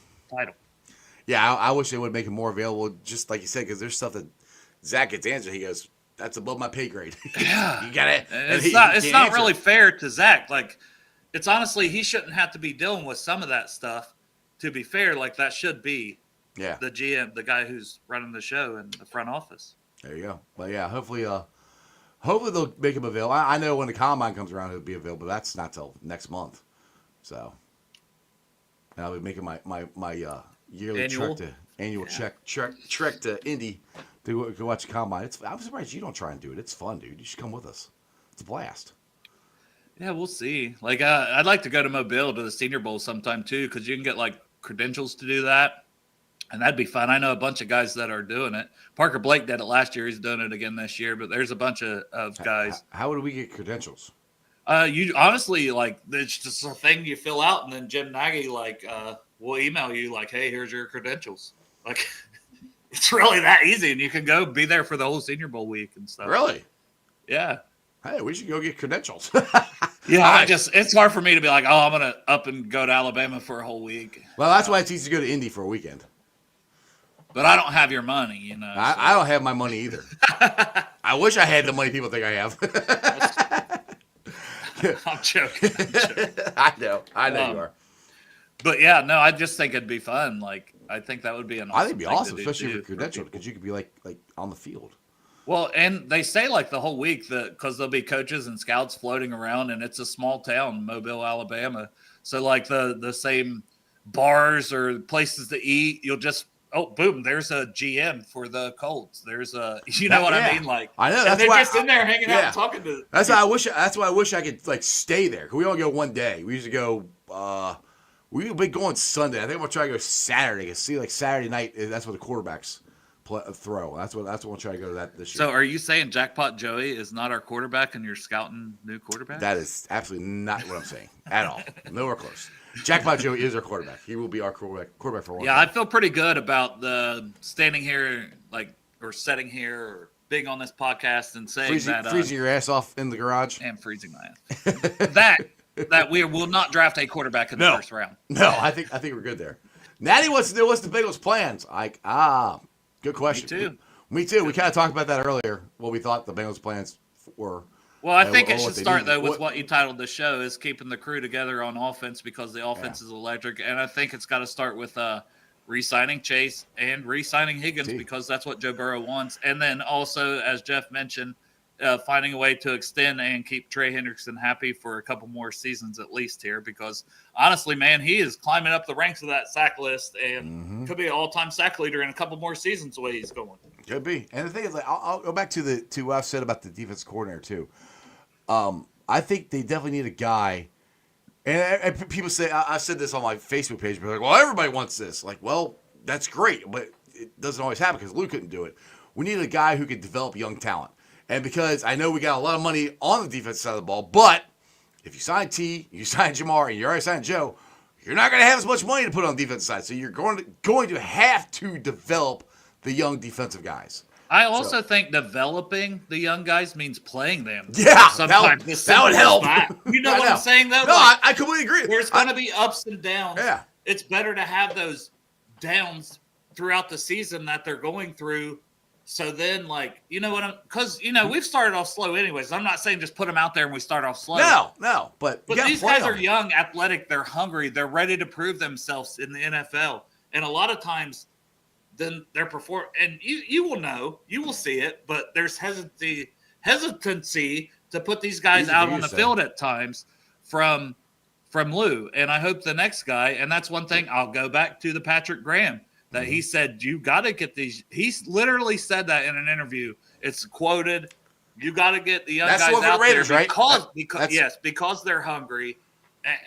Yeah, I wish they would make it more available, just like you said, because there's stuff that Zach gets answered. He goes, "That's above my pay grade." Yeah, you got it. It's not really fair to Zach. Like, it's honestly, he shouldn't have to be dealing with some of that stuff. To be fair, like that should be the GM, the guy who's running the show in the front office. There you go. But yeah, hopefully they'll make him available. I know when the combine comes around, he'll be available. But that's not till next month. So I'll be making my yearly annual trek to Indy to go watch the combine. I'm surprised you don't try and do it. It's fun, dude. You should come with us. It's a blast. Yeah, we'll see. Like, I'd like to go to Mobile to the Senior Bowl sometime too, because you can get like credentials to do that, and that'd be fun. I know a bunch of guys that are doing it. Parker Blake did it last year. He's doing it again this year. But there's a bunch of guys. How would we get credentials? You honestly, like, it's just a thing you fill out, and then Jim Nagy will email you like, "Hey, here's your credentials." Like, it's really that easy, and you can go be there for the whole Senior Bowl week and stuff. Really? Yeah. Hey, we should go get credentials. Yeah, it's hard for me to be like, I'm gonna up and go to Alabama for a whole week. Well, that's why it's easy to go to Indy for a weekend. But I don't have your money, you know. I don't have my money either. I wish I had the money people think I have. I'm joking. I know you are. But yeah, no, I just think it'd be fun. Like, I think that would be an awesome I think it'd be awesome, do especially with credential, because you could be like on the field. Well, and they say like the whole week because there'll be coaches and scouts floating around, and it's a small town, Mobile, Alabama. So like the same bars or places to eat, you'll just boom, there's a GM for the Colts. There's I mean? Like, I know that's they're just in there hanging out and talking to. That's why I wish I could like stay there. We only go one day. We usually go. We've been going Sunday. I think we'll try to go Saturday. You see, like Saturday night, that's where the quarterbacks throw. That's what we'll try to go to that this year. So, are you saying Jackpot Joey is not our quarterback, and you're scouting new quarterback? That is absolutely not what I'm saying at all. Nowhere close. Jackpot Joey is our quarterback. He will be our quarterback for one. Yeah, I feel pretty good about the standing here, or sitting here, or being on this podcast and saying freezing your ass off in the garage and freezing my ass. that we will not draft a quarterback in the first round. No, I think we're good there. Natty wants to know what's the Bengals' plans. Good question. Me too. We kind of talked about that earlier. What we thought the Bengals' plans were. Well, I think it should start though with what you titled the show is keeping the crew together on offense because the offense is electric, and I think it's got to start with re-signing Chase and re-signing Higgins because that's what Joe Burrow wants, and then also as Jeff mentioned, finding a way to extend and keep Trey Hendrickson happy for a couple more seasons at least here, because honestly, man, he is climbing up the ranks of that sack list and could be an all-time sack leader in a couple more seasons the way he's going. Could be. And the thing is, like, I'll go back to what I've said about the defense coordinator too. I think they definitely need a guy. And people say, I said this on my Facebook page, but like, well, everybody wants this. Like, well, that's great, but it doesn't always happen because Lou couldn't do it. We need a guy who can develop young talent. And because I know we got a lot of money on the defense side of the ball, but if you sign T, you sign Jamar, and you already signed Joe, you're not going to have as much money to put on the defense side. So you're going to have to develop the young defensive guys. I also think developing the young guys means playing them. Yeah, sometimes that would help. You know what I'm saying, though? No, like, I completely agree. There's going to be ups and downs. Yeah. It's better to have those downs throughout the season that they're going through. So then, like, you know what? Because, you know, we've started off slow anyways. I'm not saying just put them out there and we start off slow. No. But these guys are young, athletic. They're hungry. They're ready to prove themselves in the NFL. And a lot of times, then they're perform. And you will know. You will see it. But there's hesitancy to put these guys out on the field at times from Lou. And I hope the next guy, and that's one thing, I'll go back to the Patrick Graham. That he said, you got to get these. He literally said that in an interview. It's quoted. You got to get the young guys out Raiders, there because they're hungry,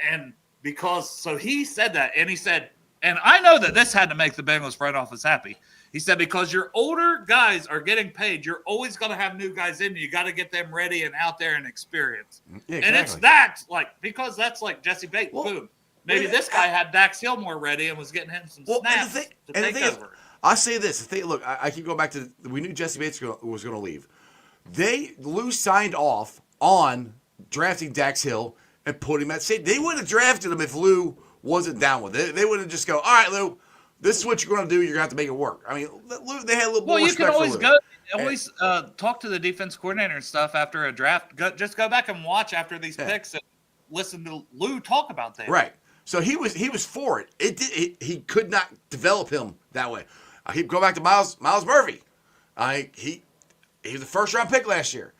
and because so he said that, and he said, and I know that this had to make the Bengals front office happy. He said because your older guys are getting paid, you're always going to have new guys in. You got to get them ready and out there and experience. Yeah, exactly. And it's that because that's like Jesse Bates. Boom. Maybe this guy had Dax Hillmore ready and was getting him some snaps to take over. I'll say this. Look, I keep going back to we knew Jesse Bates was going to leave. Lou signed off on drafting Dax Hill and put him at safety. They wouldn't have drafted him if Lou wasn't down with it. They wouldn't just go, all right, Lou, this is what you're going to do. You're going to have to make it work. I mean, Lou, they had a little more respect for Lou. You can always talk to the defense coordinator and stuff after a draft. Just go back and watch after these picks and listen to Lou talk about that. Right. So he was for it. He could not develop him that way. I keep going back to Miles Murphy. He was a first-round pick last year.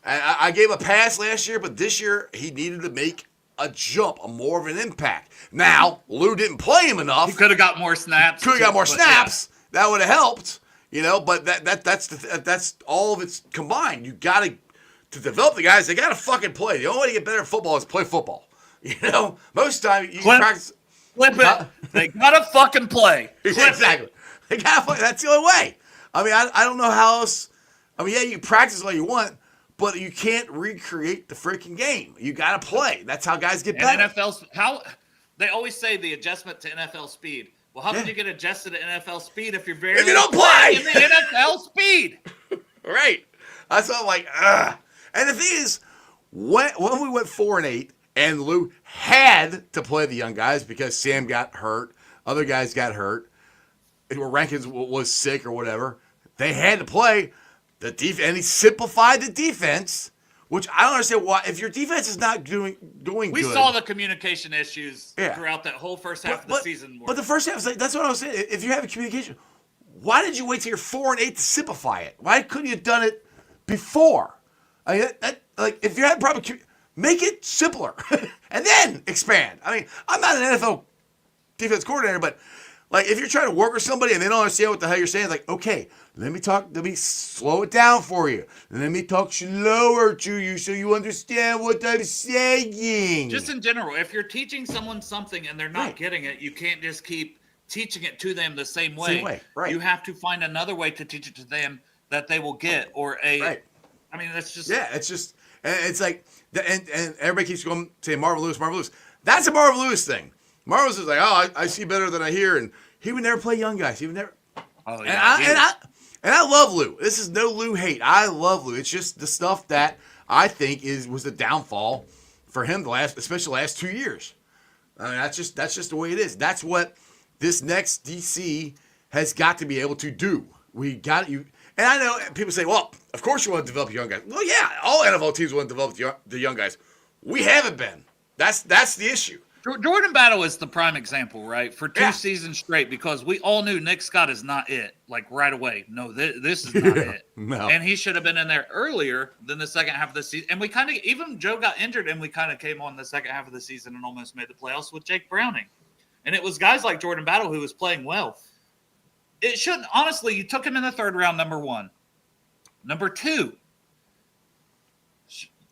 I gave a pass last year, but this year he needed to make a jump, more of an impact. Now, Lou didn't play him enough. He could have got more snaps. Yeah. That would have helped, but that's all of it's combined. You got to develop the guys. They got to fucking play. The only way to get better at football is play football. Most of the time you practice. Flip it. They gotta fucking play. Exactly. They gotta play. That's the only way. I mean, I don't know how else. I mean, yeah, you can practice all you want, but you can't recreate the freaking game. You gotta play. That's how guys get better. They always say the adjustment to NFL speed. Well, how can you get adjusted to NFL speed if you're if you don't play in the NFL speed? Right. That's what I'm like. Ugh. And the thing is, when we went 4-8. And Lou had to play the young guys because Sam got hurt. Other guys got hurt. Or Rankins was sick or whatever. They had to play the defense. And he simplified the defense, which I don't understand why. If your defense is not doing good. We saw the communication issues throughout that whole first half of the season. But the first half, that's what I was saying. If you have a communication, why did you wait till you're 4-8 to simplify it? Why couldn't you have done it before? I mean, if you had proper communication, make it simpler and then expand. I mean, I'm not an NFL defense coordinator, but if you're trying to work with somebody and they don't understand what the hell you're saying, okay, let me slow it down for you. Let me talk slower to you so you understand what I'm saying. Just in general, if you're teaching someone something and they're not getting it, you can't just keep teaching it to them the same way. Right. You have to find another way to teach it to them that they will get I mean, that's just... Yeah, it's just... And it's like... And everybody keeps going saying Marvin Lewis. That's a Marvin Lewis thing. Marvin Lewis is like, I see better than I hear, and he would never play young guys. He would never. Oh yeah. And I love Lou. This is no Lou hate. I love Lou. It's just the stuff that I think was the downfall for him especially the last 2 years. I mean, that's just the way it is. That's what this next DC has got to be able to do. We got you. And I know people say, well, of course you want to develop young guys. Well, yeah, all NFL teams want to develop the young guys. We haven't been. That's the issue. Jordan Battle is the prime example, right? For 2 seasons straight, because we all knew Nick Scott is not it, like right away. No, this is not it. No. And he should have been in there earlier than the second half of the season. And we kind of, even Joe got injured, and we kind of came on the second half of the season and almost made the playoffs with Jake Browning. And it was guys like Jordan Battle who was playing well. It shouldn't, honestly, you took him in the third round, number 1. Number 2,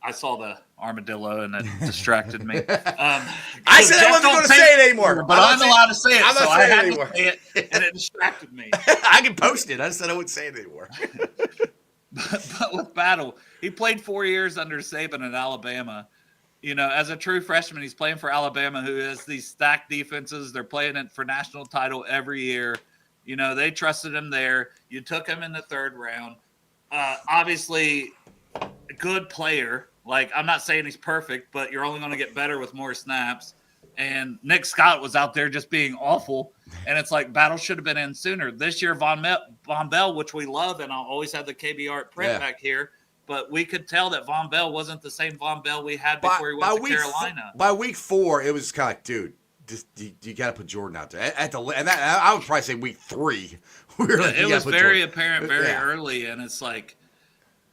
I saw the armadillo and it distracted me. I said I wasn't going to say it anymore, but I'm allowed to say it. I'm not so saying I it had anymore. to say it, and it distracted me. I can post it. I said I wouldn't say it anymore. but with Battle, he played 4 years under Saban at Alabama. You know, as a true freshman, he's playing for Alabama, who has these stacked defenses. They're playing it for national title every year. You know, they trusted him there. You took him in the third round. Obviously, a good player. Like, I'm not saying he's perfect, but you're only going to get better with more snaps. And Nick Scott was out there just being awful. And it's like, Battle should have been in sooner. This year, Von Bell, which we love, and I'll always have the KBR print back here, but we could tell that Von Bell wasn't the same Von Bell we had before he went to Carolina. By week 4, it was kind of like, dude, just, you got to put Jordan out there. I would probably say week 3. We were like, it was very apparent early, and it's like,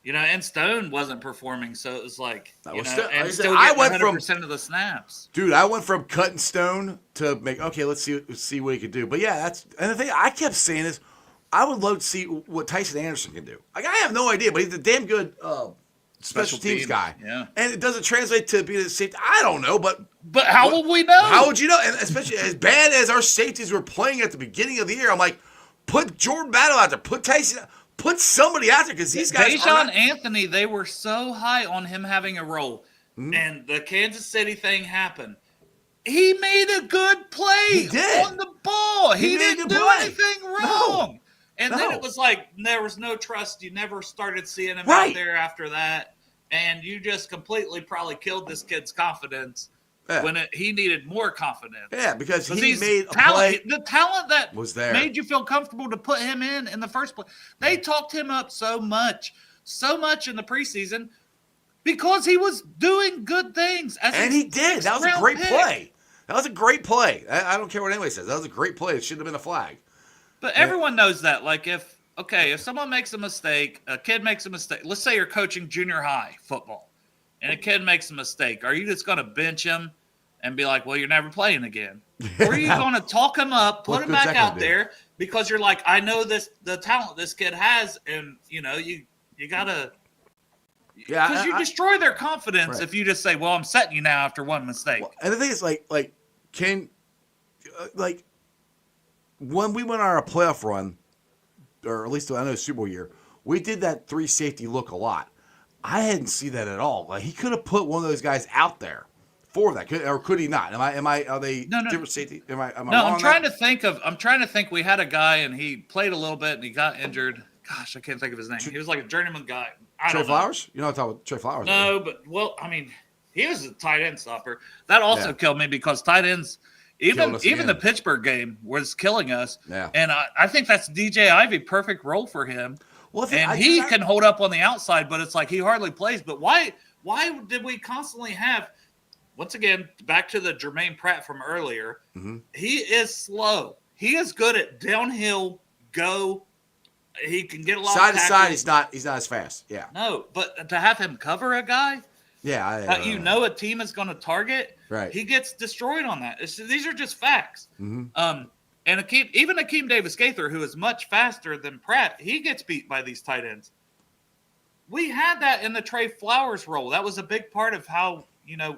you know, and Stone wasn't performing, so it was like, you know, and still getting 100% of the snaps. Dude, I went from cutting Stone to make, okay, let's see what he can do. But yeah, and the thing I kept saying is, I would love to see what Tyson Anderson can do. Like, I have no idea, but he's a damn good special teams guy. Yeah. And it doesn't translate to being a safety. I don't know, but how would we know? How would you know? And especially as bad as our safeties were playing at the beginning of the year, I'm like, put Jordan Battle out there, put Tyson, put somebody out there, because these guys. Dejon Anthony, they were so high on him having a role, and the Kansas City thing happened. He made a good play on the ball. He didn't do anything wrong. No. And then it was like there was no trust. You never started seeing him out there after that. And you just completely probably killed this kid's confidence when he needed more confidence. Yeah, because he made a play. The talent that was there made you feel comfortable to put him in the first place. They talked him up so much in the preseason because he was doing good things. And he did. That was a great play. That was a great play. I don't care what anybody says. That was a great play. It shouldn't have been a flag. But everyone knows that. Like, if someone makes a mistake, a kid makes a mistake. Let's say you're coaching junior high football, and a kid makes a mistake. Are you just going to bench him and be like, well, you're never playing again? Or are you going to talk him up, put him back out there, because you're like, I know the talent this kid has, and, you know, you got to – because you destroy their confidence if you just say, well, I'm setting you now after one mistake. Well, and the thing is, when we went on our playoff run, or at least I know Super Bowl year, we did that 3 safety look a lot. I hadn't seen that at all. Like, he could have put one of those guys out there for that, or could he not? Are they different safety? Am I wrong? I'm trying to think. We had a guy and he played a little bit and he got injured. Gosh, I can't think of his name. He was like a journeyman guy. Trey Flowers? You know what I'm talking about? Trey Flowers. No, but he was a tight end stopper. That also killed me because tight ends. Even the Pittsburgh game was killing us. Yeah. And I think that's DJ Ivey, perfect role for him. Well, he can hold up on the outside, but it's like he hardly plays. But why did we constantly have, once again, back to the Jermaine Pratt from earlier, he is slow. He is good at downhill go. He can get a lot side of to side. He's not as fast. Yeah. No, but to have him cover a guy, a team is going to target. Right. He gets destroyed on that. These are just facts. And even Akeem Davis-Gaither, who is much faster than Pratt, he gets beat by these tight ends. We had that in the Trey Flowers role. That was a big part of how, you know,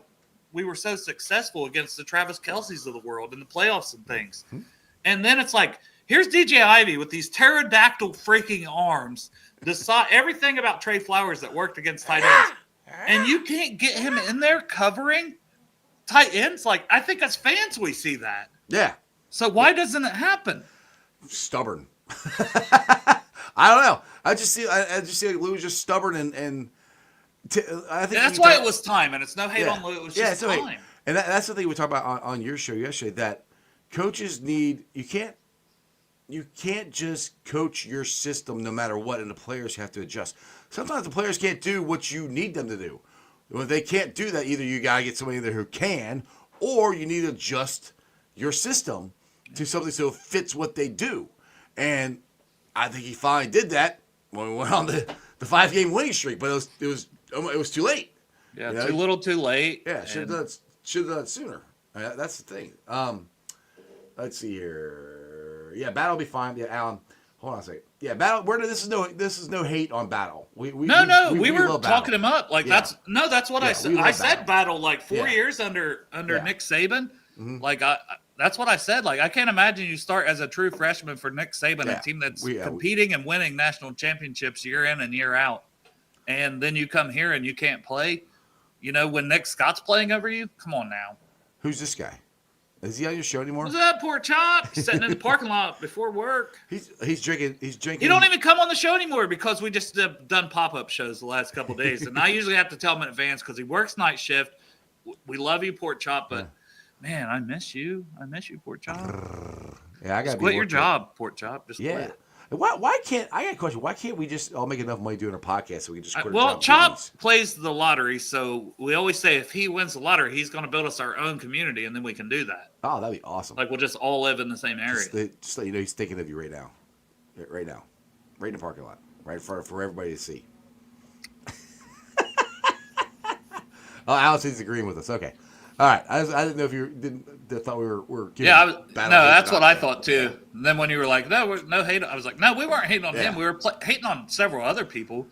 we were so successful against the Travis Kelce's of the world in the playoffs and things. And then it's like, here's DJ Ivey with these pterodactyl freaking arms. Everything about Trey Flowers that worked against tight ends. And you can't get him in there covering tight ends. Like, I think as fans we see that. Yeah. So why doesn't it happen? Stubborn. I don't know. I just see like Lou was just stubborn and I think that's why it was time, and it's no hate on Lou. It was just time. And that's the thing we talked about on your show yesterday, that coaches need – you can't just coach your system no matter what, and the players have to adjust. Sometimes the players can't do what you need them to do. When they can't do that, either you got to get somebody there who can, or you need to adjust your system to something so it fits what they do. And I think he finally did that when we went on the 5-game winning streak, but it was too late. Yeah, too little, too late. Yeah, should have done it sooner. That's the thing. Let's see here. Yeah, Battle will be fine. Yeah, Alan. Hold on a second. Yeah, Battle. This is no hate on Battle. We were talking him up. Like that's what I said. I said Battle like 4 years under Nick Saban. Mm-hmm. Like that's what I said. Like I can't imagine you start as a true freshman for Nick Saban, a team that's competing and winning national championships year in and year out, and then you come here and you can't play. You know, when Nick Scott's playing over you, come on now. Who's this guy? Is he on your show anymore? What's up, Pork Chop? He's sitting in the parking lot before work. He's drinking. He don't even come on the show anymore because we just done pop-up shows the last couple of days, and I usually have to tell him in advance because he works night shift. We love you, Pork Chop, but man, I miss you. I miss you, Pork Chop. Yeah, I got to quit your job, Pork Chop. Just quit. Why can't I got a question? Why can't we just all make enough money doing a podcast so we can just quit? Well, Chop plays the lottery, so we always say if he wins the lottery, he's going to build us our own community, and then we can do that. Oh, that'd be awesome! Like we'll just all live in the same area. Just let you know, he's thinking of you right now, right in the parking lot, right in front for everybody to see. Oh, Allison's agreeing with us. Okay. All right, I didn't know if you thought we were giving that's what I thought too. And then when you were like, no hate, I was like, no, we weren't hating on him. We were hating on several other people,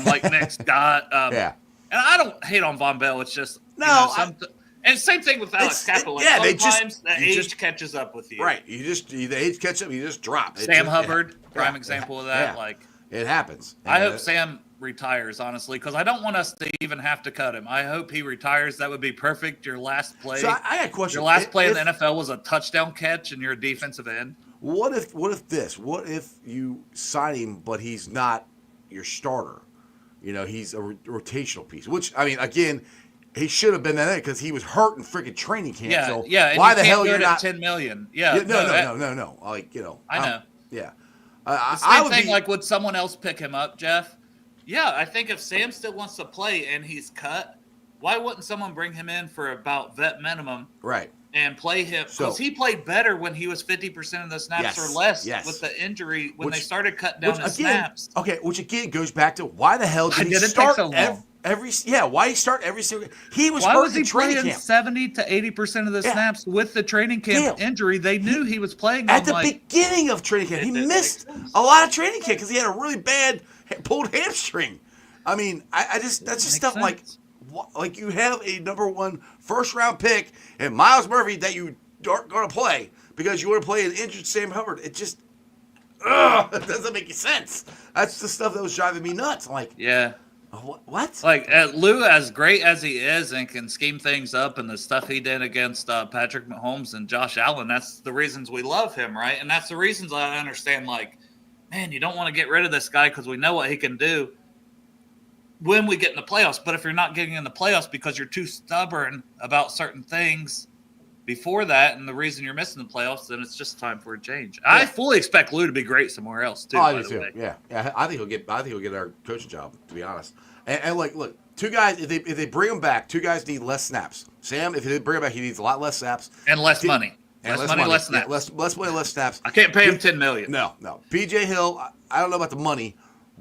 like Nick Scott. And I don't hate on Von Bell. It's just and same thing with Alex Cappa. Sometimes the age catches up with you. Right, the age catches up. You just drop. Sam Hubbard, prime example of that. Like it happens. I hope Sam retires, honestly, because I don't want us to even have to cut him. I hope he retires. That would be perfect. Your last play. So I got a question. Your last play in the NFL was a touchdown catch, and you're a defensive end. What if you sign him, but he's not your starter? You know, he's a rotational piece. Which I mean, again, he should have been that because he was hurt in freaking training camp. Yeah, so yeah. Why the hell you're not $10 million? Yeah. No. Like I know. Yeah. The same thing. Like, would someone else pick him up, Jeff? Yeah, I think if Sam still wants to play and he's cut, why wouldn't someone bring him in for about vet minimum? Right. And play him? Because he played better when he was 50% of the snaps or less with the injury when they started cutting down the snaps. Okay, which again goes back to why the hell did he start why he start every single he was why hurt was he in training playing camp? 70 to 80% of the snaps with the training camp injury? They knew he was playing at the beginning of training camp. He missed a lot of training camp because he had a really bad pulled hamstring. I mean, that's just stuff like you have a number 1 first round pick and Miles Murphy that you aren't going to play because you want to play an injured Sam Hubbard. It just it doesn't make any sense. That's the stuff that was driving me nuts. I'm like, what? Like Lou, as great as he is and can scheme things up, and the stuff he did against Patrick Mahomes and Josh Allen, that's the reasons we love him, right? And that's the reasons I understand. Like, man, you don't want to get rid of this guy because we know what he can do when we get in the playoffs. But if you're not getting in the playoffs because you're too stubborn about certain things before that, and the reason you're missing the playoffs, then it's just time for a change. Yeah. I fully expect Lou to be great somewhere else too. I do too. Yeah. I think he'll get our coaching job, to be honest. And like, look, 2 guys. If they bring him back, 2 guys need less snaps. Sam, if they bring him back, he needs a lot less snaps and less money. Less money, less snaps. Less money, less snaps. I can't pay him $10 million. No. PJ Hill, I don't know about the money,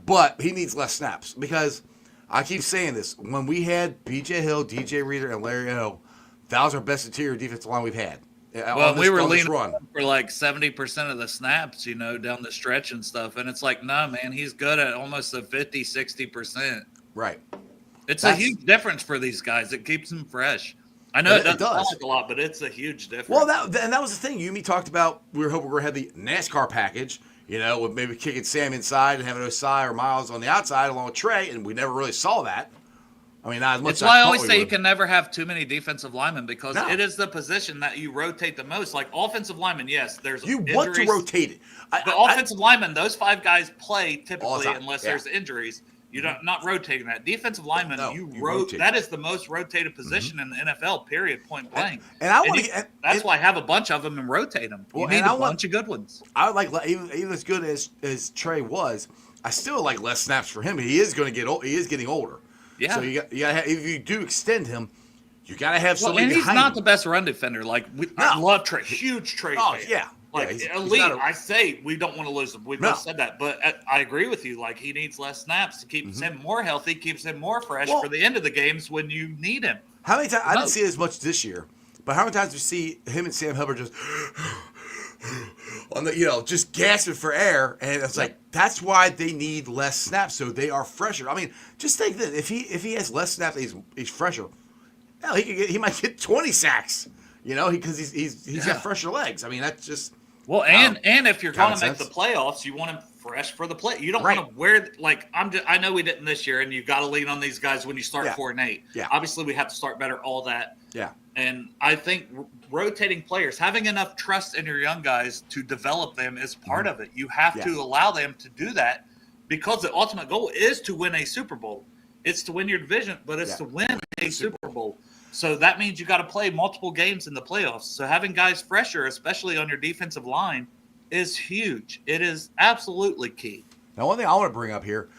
but he needs less snaps because I keep saying this. When we had PJ Hill, DJ Reader, and Larry O, that was our best interior defensive line we've had. Well, we were leaning for like 70% of the snaps, down the stretch and stuff. And it's like, no, man, he's good at almost a 50, 60%. Right. It's a huge difference for these guys. It keeps them fresh. I know it doesn't sound like a lot, but it's a huge difference. Well, that was the thing. You and me talked about we were hoping we were going to have the NASCAR package, with maybe kicking Sam inside and having Osai or Miles on the outside along with Trey, and we never really saw that. I mean, not as much. It's why I always say you can never have too many defensive linemen because it is the position that you rotate the most. Like offensive linemen, yes, there's injuries. Want to rotate it. The offensive linemen, those 5 guys play typically unless there's injuries. You're not rotating that. Defensive lineman, you rotate. That is the most rotated position in the NFL, period, point blank. That's why I have a bunch of them and rotate them. You need a bunch of good ones. I would like, even as good as Trey was, I still like less snaps for him. He is going to get old. He is getting older. Yeah. So you got if you do extend him, You got to have somebody and he's behind not him. the best run defender. Like, I love Trey. Huge Trey fan. Yeah. Like, elite. I say we don't want to lose him. We both said that. But I agree with you. Like, he needs less snaps to keep him more healthy, keeps him more fresh for the end of the games when you need him. How many times? I didn't see it as much this year, but how many times do you see him and Sam Hubbard just on the, just gasping for air? And it's like, that's why they need less snaps, so they are fresher. I mean, just think that if he has less snaps, he's fresher. Hell, he might get 20 sacks, because he's got fresher legs. I mean, that's just. Well, and if you're going to make the playoffs, you want him fresh for the play. You don't want to wear I know we didn't this year, and you've got to lean on these guys when you start 4-8. Yeah. Obviously, we have to start better. All that. Yeah. And I think rotating players, having enough trust in your young guys to develop them is part of it. You have to allow them to do that because the ultimate goal is to win a Super Bowl. It's to win your division, but it's to win a Super Bowl. So that means you got to play multiple games in the playoffs. So having guys fresher, especially on your defensive line, is huge. It is absolutely key. Now, one thing I want to bring up here,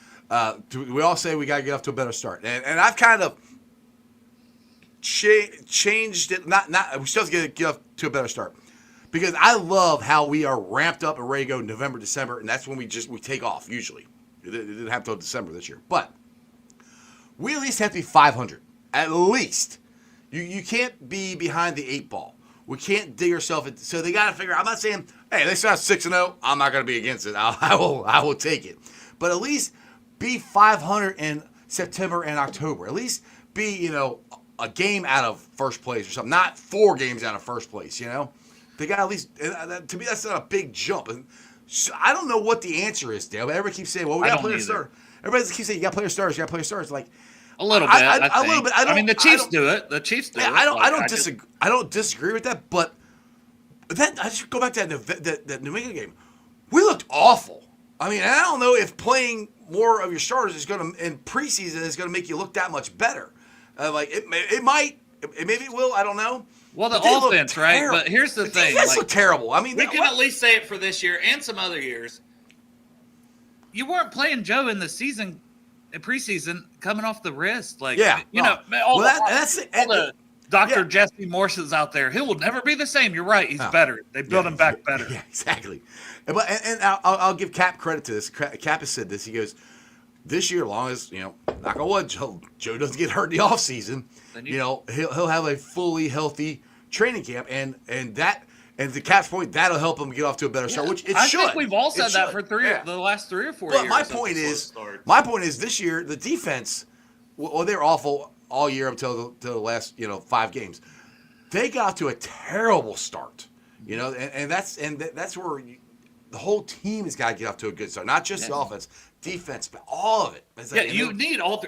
we all say we got to get off to a better start, and I've kind of changed it. Not we still have to get off to a better start because I love how we are ramped up and ready to go in November, December, and that's when we take off. Usually, it didn't have till December this year, but we at least have to be 500 at least. You can't be behind the 8 ball. We can't dig ourselves into. So they got to figure. I'm not saying, hey, they start 6-0. I'm not going to be against it. I will take it. But at least be 500 in September and October. At least be a game out of first place or something. Not 4 games out of first place. They got at least. To me, that's not a big jump. And so I don't know what the answer is, Dale. But everybody keeps saying, well, we got to play a starter. Everybody keeps saying, you got to play starters. You got to play starters. Like. A little bit. A little bit. I mean, the Chiefs do it. The Chiefs do it. I don't disagree with that, but then I just go back to that New England game. We looked awful. I mean, I don't know if playing more of your starters is going to in preseason is going to make you look that much better. It might, maybe it will. I don't know. Well, the offense, right? But here's the thing: defense looked terrible. I mean, we can at least say it for this year and some other years. You weren't playing Joe in the season. In preseason, coming off the wrist, Dr. Jesse Morse's out there. He will never be the same. You're right. He's better. They built him back better. Yeah, exactly. And I'll give Cap credit to this. Cap has said this. He goes, this year, as long as, knock on wood, Joe doesn't get hurt in the offseason, he'll have a fully healthy training camp. And to Cap's point, that'll help him get off to a better start, which it should. I think we've all said that for the last 3 or 4 years. But my point is this year, the defense, they're awful all year until the last, 5 games. They got off to a terrible start, and that's where the whole team has got to get off to a good start, not just the offense, defense, but all of it. You need all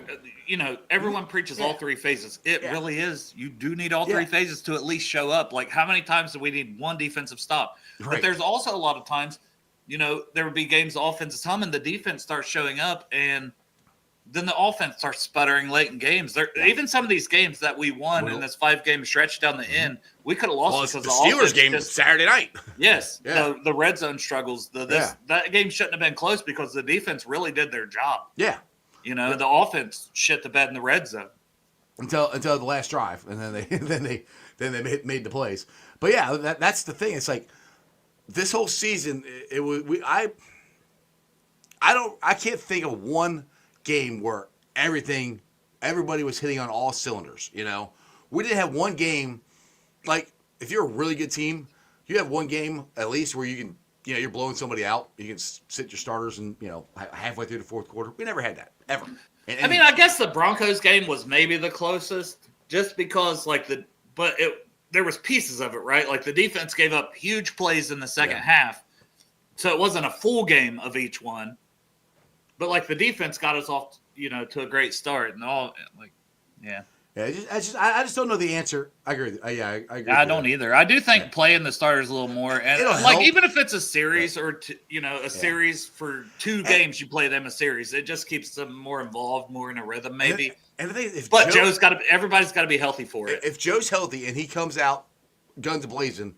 everyone preaches all 3 phases. It really is. You do need all 3 phases to at least show up. Like, how many times do we need one defensive stop? Right. But there's also a lot of times, there would be games the offense is humming, the defense starts showing up, and then the offense starts sputtering late in games. Even some of these games that we won in this 5-game stretch down the end, we could have lost because the Steelers game was Saturday night. Yes, the red zone struggles. That game shouldn't have been close because the defense really did their job. Yeah, the offense shit the bed in the red zone until the last drive, and then they made the plays. But yeah, that's the thing. It's like this whole season, I can't think of one game where everybody was hitting on all cylinders. We didn't have one game. Like, if you're a really good team, you have one game at least where you can, you're blowing somebody out. You can sit your starters and halfway through the fourth quarter. We never had that ever. I mean, I guess the Broncos game was maybe the closest, just because there was pieces of it, right? Like, the defense gave up huge plays in the second half, so it wasn't a full game of each one. But the defense got us off, to a great start and all. Yeah. I just don't know the answer. I agree. I agree. I don't either. I do think playing the starters a little more, and even if it's a series or series for 2 games, you play them a series. It just keeps them more involved, more in a rhythm, maybe. Everybody's got to be healthy for it. If Joe's healthy and he comes out guns blazing,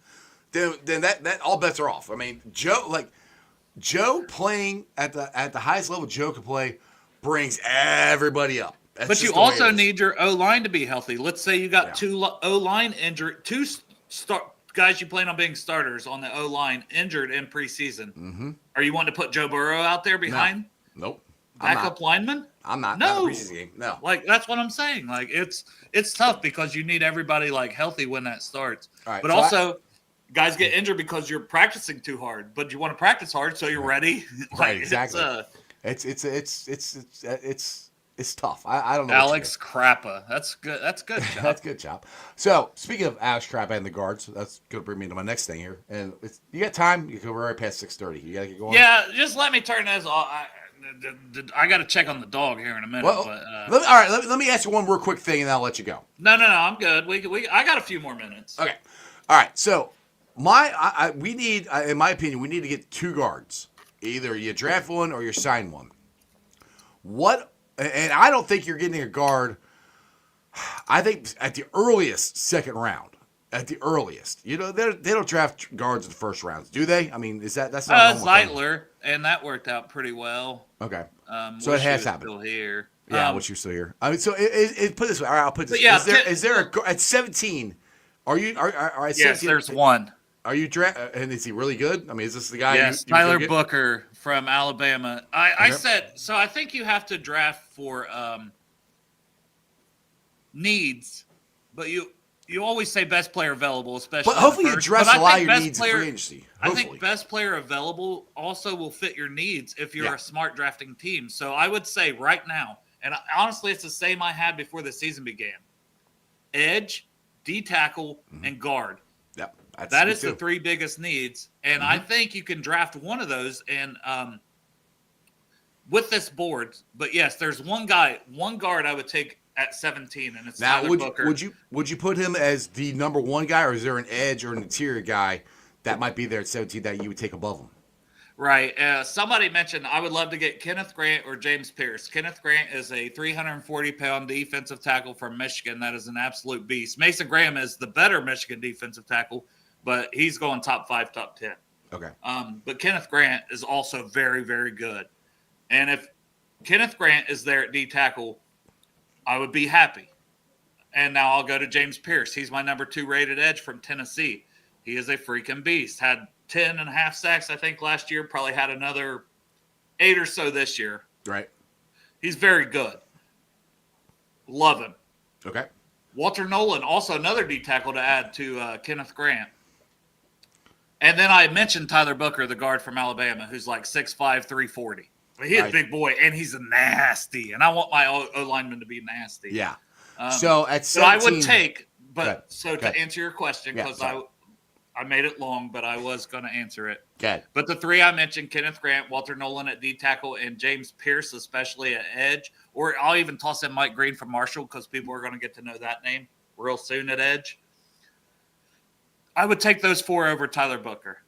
then that all bets are off. I mean, Joe playing at the highest level Joe can play brings everybody up. But you also need your O-line to be healthy. Let's say you got two O-line injured, two guys you plan on being starters on the O-line injured in preseason. Mm-hmm. Are you wanting to put Joe Burrow out there behind? Nope. Backup lineman? I'm not. No. Not a preseason game. No. Like, that's what I'm saying. Like, it's tough because you need everybody, like, healthy when that starts. All right, but so also, guys get injured because you're practicing too hard. But you want to practice hard so you're ready. Right, exactly. It's tough. I don't know. Alex Crappa. That's good. That's good, Chop. That's good, Chop. So, speaking of Alex Crappa and the guards, that's going to bring me to my next thing here. And you got time? You can go right past 6:30. You got to get going? Yeah, just let me turn this off. I got to check on the dog here in a minute. Well, but, let me ask you one real quick thing, and then I'll let you go. No, I'm good. I got a few more minutes. Okay. All right. So, we need, in my opinion, we need to get two guards. Either you draft one or you sign one. And I don't think you're getting a guard. I think at the earliest second round. At the earliest, they don't draft guards in the first rounds, do they? I mean, that's not Zeitler, and that worked out pretty well. Okay, so it has happened. Still here, yeah. Wish you were still here. I mean, so it put it this way. All right, I'll put this. Yeah, is there at 17? Are at 17? Yes, there's one. Are you and is he really good? I mean, is this the guy? Yes, Tyler Booker from Alabama. I said so. I think you have to draft for needs, but you always say best player available, especially. But hopefully, you address a lot of your needs in free agency. I think best player available also will fit your needs if you're a smart drafting team. So I would say right now, and honestly, it's the same I had before the season began: edge, D tackle, and guard. Yep. That is the three biggest needs, and I think you can draft one of those and with this board. But yes, there's one guard I would take at 17, and it's Tyler Booker. Would you put him as the number one guy, or is there an edge or an interior guy that might be there at 17 that you would take above him? Right. Somebody mentioned I would love to get Kenneth Grant or James Pierce. Kenneth Grant is a 340-pound defensive tackle from Michigan. That is an absolute beast. Mason Graham is the better Michigan defensive tackle, but he's going top 5, top 10. Okay. But Kenneth Grant is also very, very good. And if Kenneth Grant is there at D tackle, I would be happy. And now I'll go to James Pierce. He's my number 2 rated edge from Tennessee. He is a freaking beast. Had 10.5 sacks, I think, last year. Probably had another 8 or so this year. Right. He's very good. Love him. Okay. Walter Nolan, also another D tackle to add to Kenneth Grant. And then I mentioned Tyler Booker, the guard from Alabama, who's like 6'5", 340. He's a big boy, and he's nasty. And I want my O-lineman to be nasty. Yeah. So at 17, so I would take, but to answer your question, because I made it long, but I was going to answer it. Okay. But the three I mentioned, Kenneth Grant, Walter Nolan at D tackle, and James Pierce, especially at edge. Or I'll even toss in Mike Green from Marshall because people are going to get to know that name real soon at edge. I would take those 4 over Tyler Booker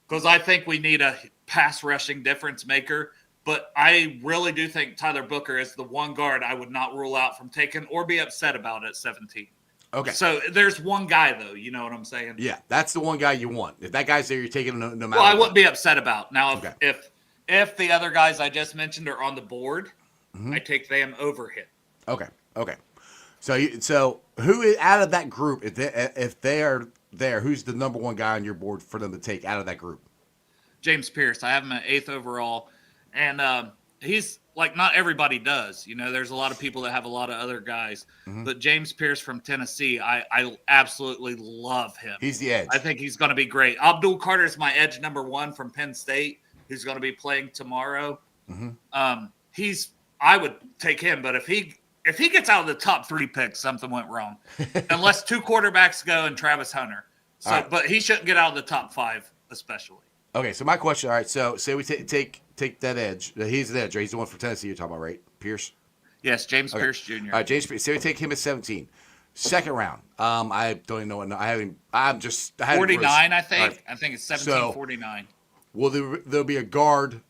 because I think we need a pass rushing difference maker. But I really do think Tyler Booker is the one guard I would not rule out from taking or be upset about at 17. Okay. So there's one guy, though. You know what I'm saying? Yeah, that's the one guy you want. If that guy's there, you're taking no matter. Well, I wouldn't be upset about. Now, if the other guys I just mentioned are on the board, I take them over him. Okay. So who out of that group, if they are there, who's the number one guy on your board for them to take out of that group? James Pierce. I have him at 8th overall, and he's like not everybody does. You know, there's a lot of people that have a lot of other guys, but James Pierce from Tennessee, I absolutely love him. He's the edge. I think he's going to be great. Abdul Carter is my edge number 1 from Penn State, who's going to be playing tomorrow. I would take him, but if he gets out of the top 3 picks, something went wrong. Unless 2 quarterbacks go and Travis Hunter. So, right. But he shouldn't get out of the top 5, especially. Okay, so my question, all right, so say we take that edge. He's the edge, right? He's the one for Tennessee you're talking about, right? Pierce? Yes, James Pierce Jr. All right, James Pierce. Say we take him at 17. Second round. I don't even know what. I had 49, I think. Right. I think it's 1749. Will there'll be a guard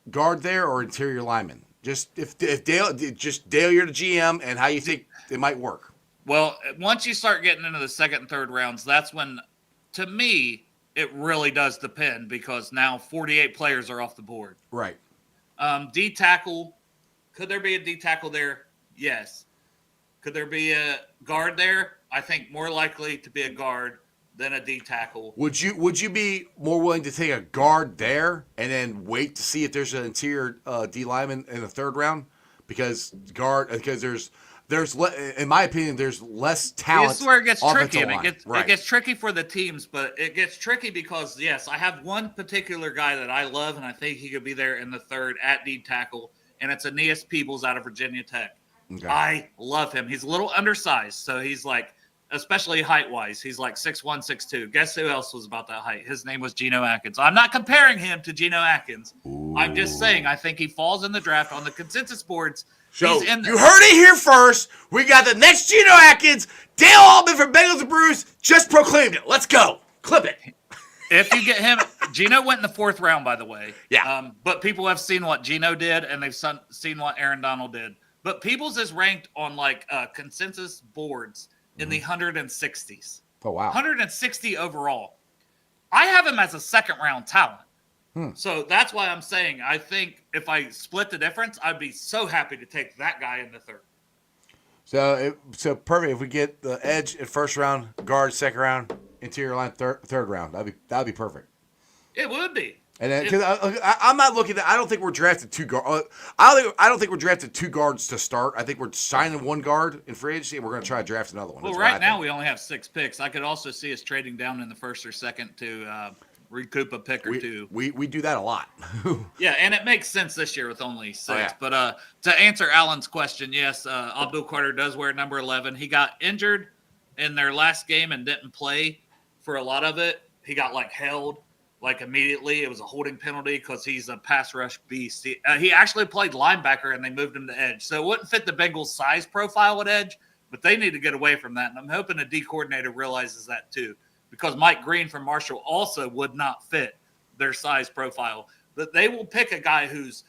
there or interior lineman? Just if Dale, you're the GM, and how you think it might work. Well, once you start getting into the second and third rounds, that's when, to me, it really does depend because now 48 players are off the board. Right. D tackle, could there be a D tackle there? Yes. Could there be a guard there? I think more likely to be a guard than a D tackle. Would you be more willing to take a guard there and then wait to see if there's an interior D lineman in the third round? Because in my opinion, there's less talent. This is where it gets tricky, and line. it gets tricky for the teams, but it gets tricky because, yes, I have one particular guy that I love, and I think he could be there in the third at D tackle, and it's Aeneas Peebles out of Virginia Tech. Okay. I love him. He's a little undersized, so he's like, especially height-wise, he's like 6'1", 6'2". Guess who else was about that height? His name was Geno Atkins. I'm not comparing him to Geno Atkins. Ooh. I'm just saying I think he falls in the draft on the consensus boards. So you heard it here first. We got the next Geno Atkins. Dale Altman from Bengals and Brews just proclaimed it. Let's go. Clip it. If you get him, Geno went in the fourth round, by the way. Yeah. But people have seen what Geno did, and they've seen what Aaron Donald did. But Peebles is ranked on like consensus boards in the 160s. Oh, wow. 160 overall. I have him as a second round talent. So that's why I'm saying I think if I split the difference, I'd be so happy to take that guy in the third. So perfect. If we get the edge in first round, guard second round, interior line third round, that'd be perfect. It would be. And then because I'm not looking at, I don't think we're drafted two guards. I don't think we're drafted two guards to start. I think we're signing one guard in free agency, and we're going to try to draft another one. Well, right now we only have 6 picks. I could also see us trading down in the first or second to recoup a pick or two. We do that a lot. Yeah, and it makes sense this year with only 6. Oh, yeah. But to answer Alan's question, yes, Abdul Carter does wear number 11. He got injured in their last game and didn't play for a lot of it. He got held immediately. It was a holding penalty because he's a pass rush beast. He actually played linebacker and they moved him to edge. So it wouldn't fit the Bengals' size profile at edge, but they need to get away from that. And I'm hoping a D coordinator realizes that too, because Mike Green from Marshall also would not fit their size profile. But they will pick a guy who's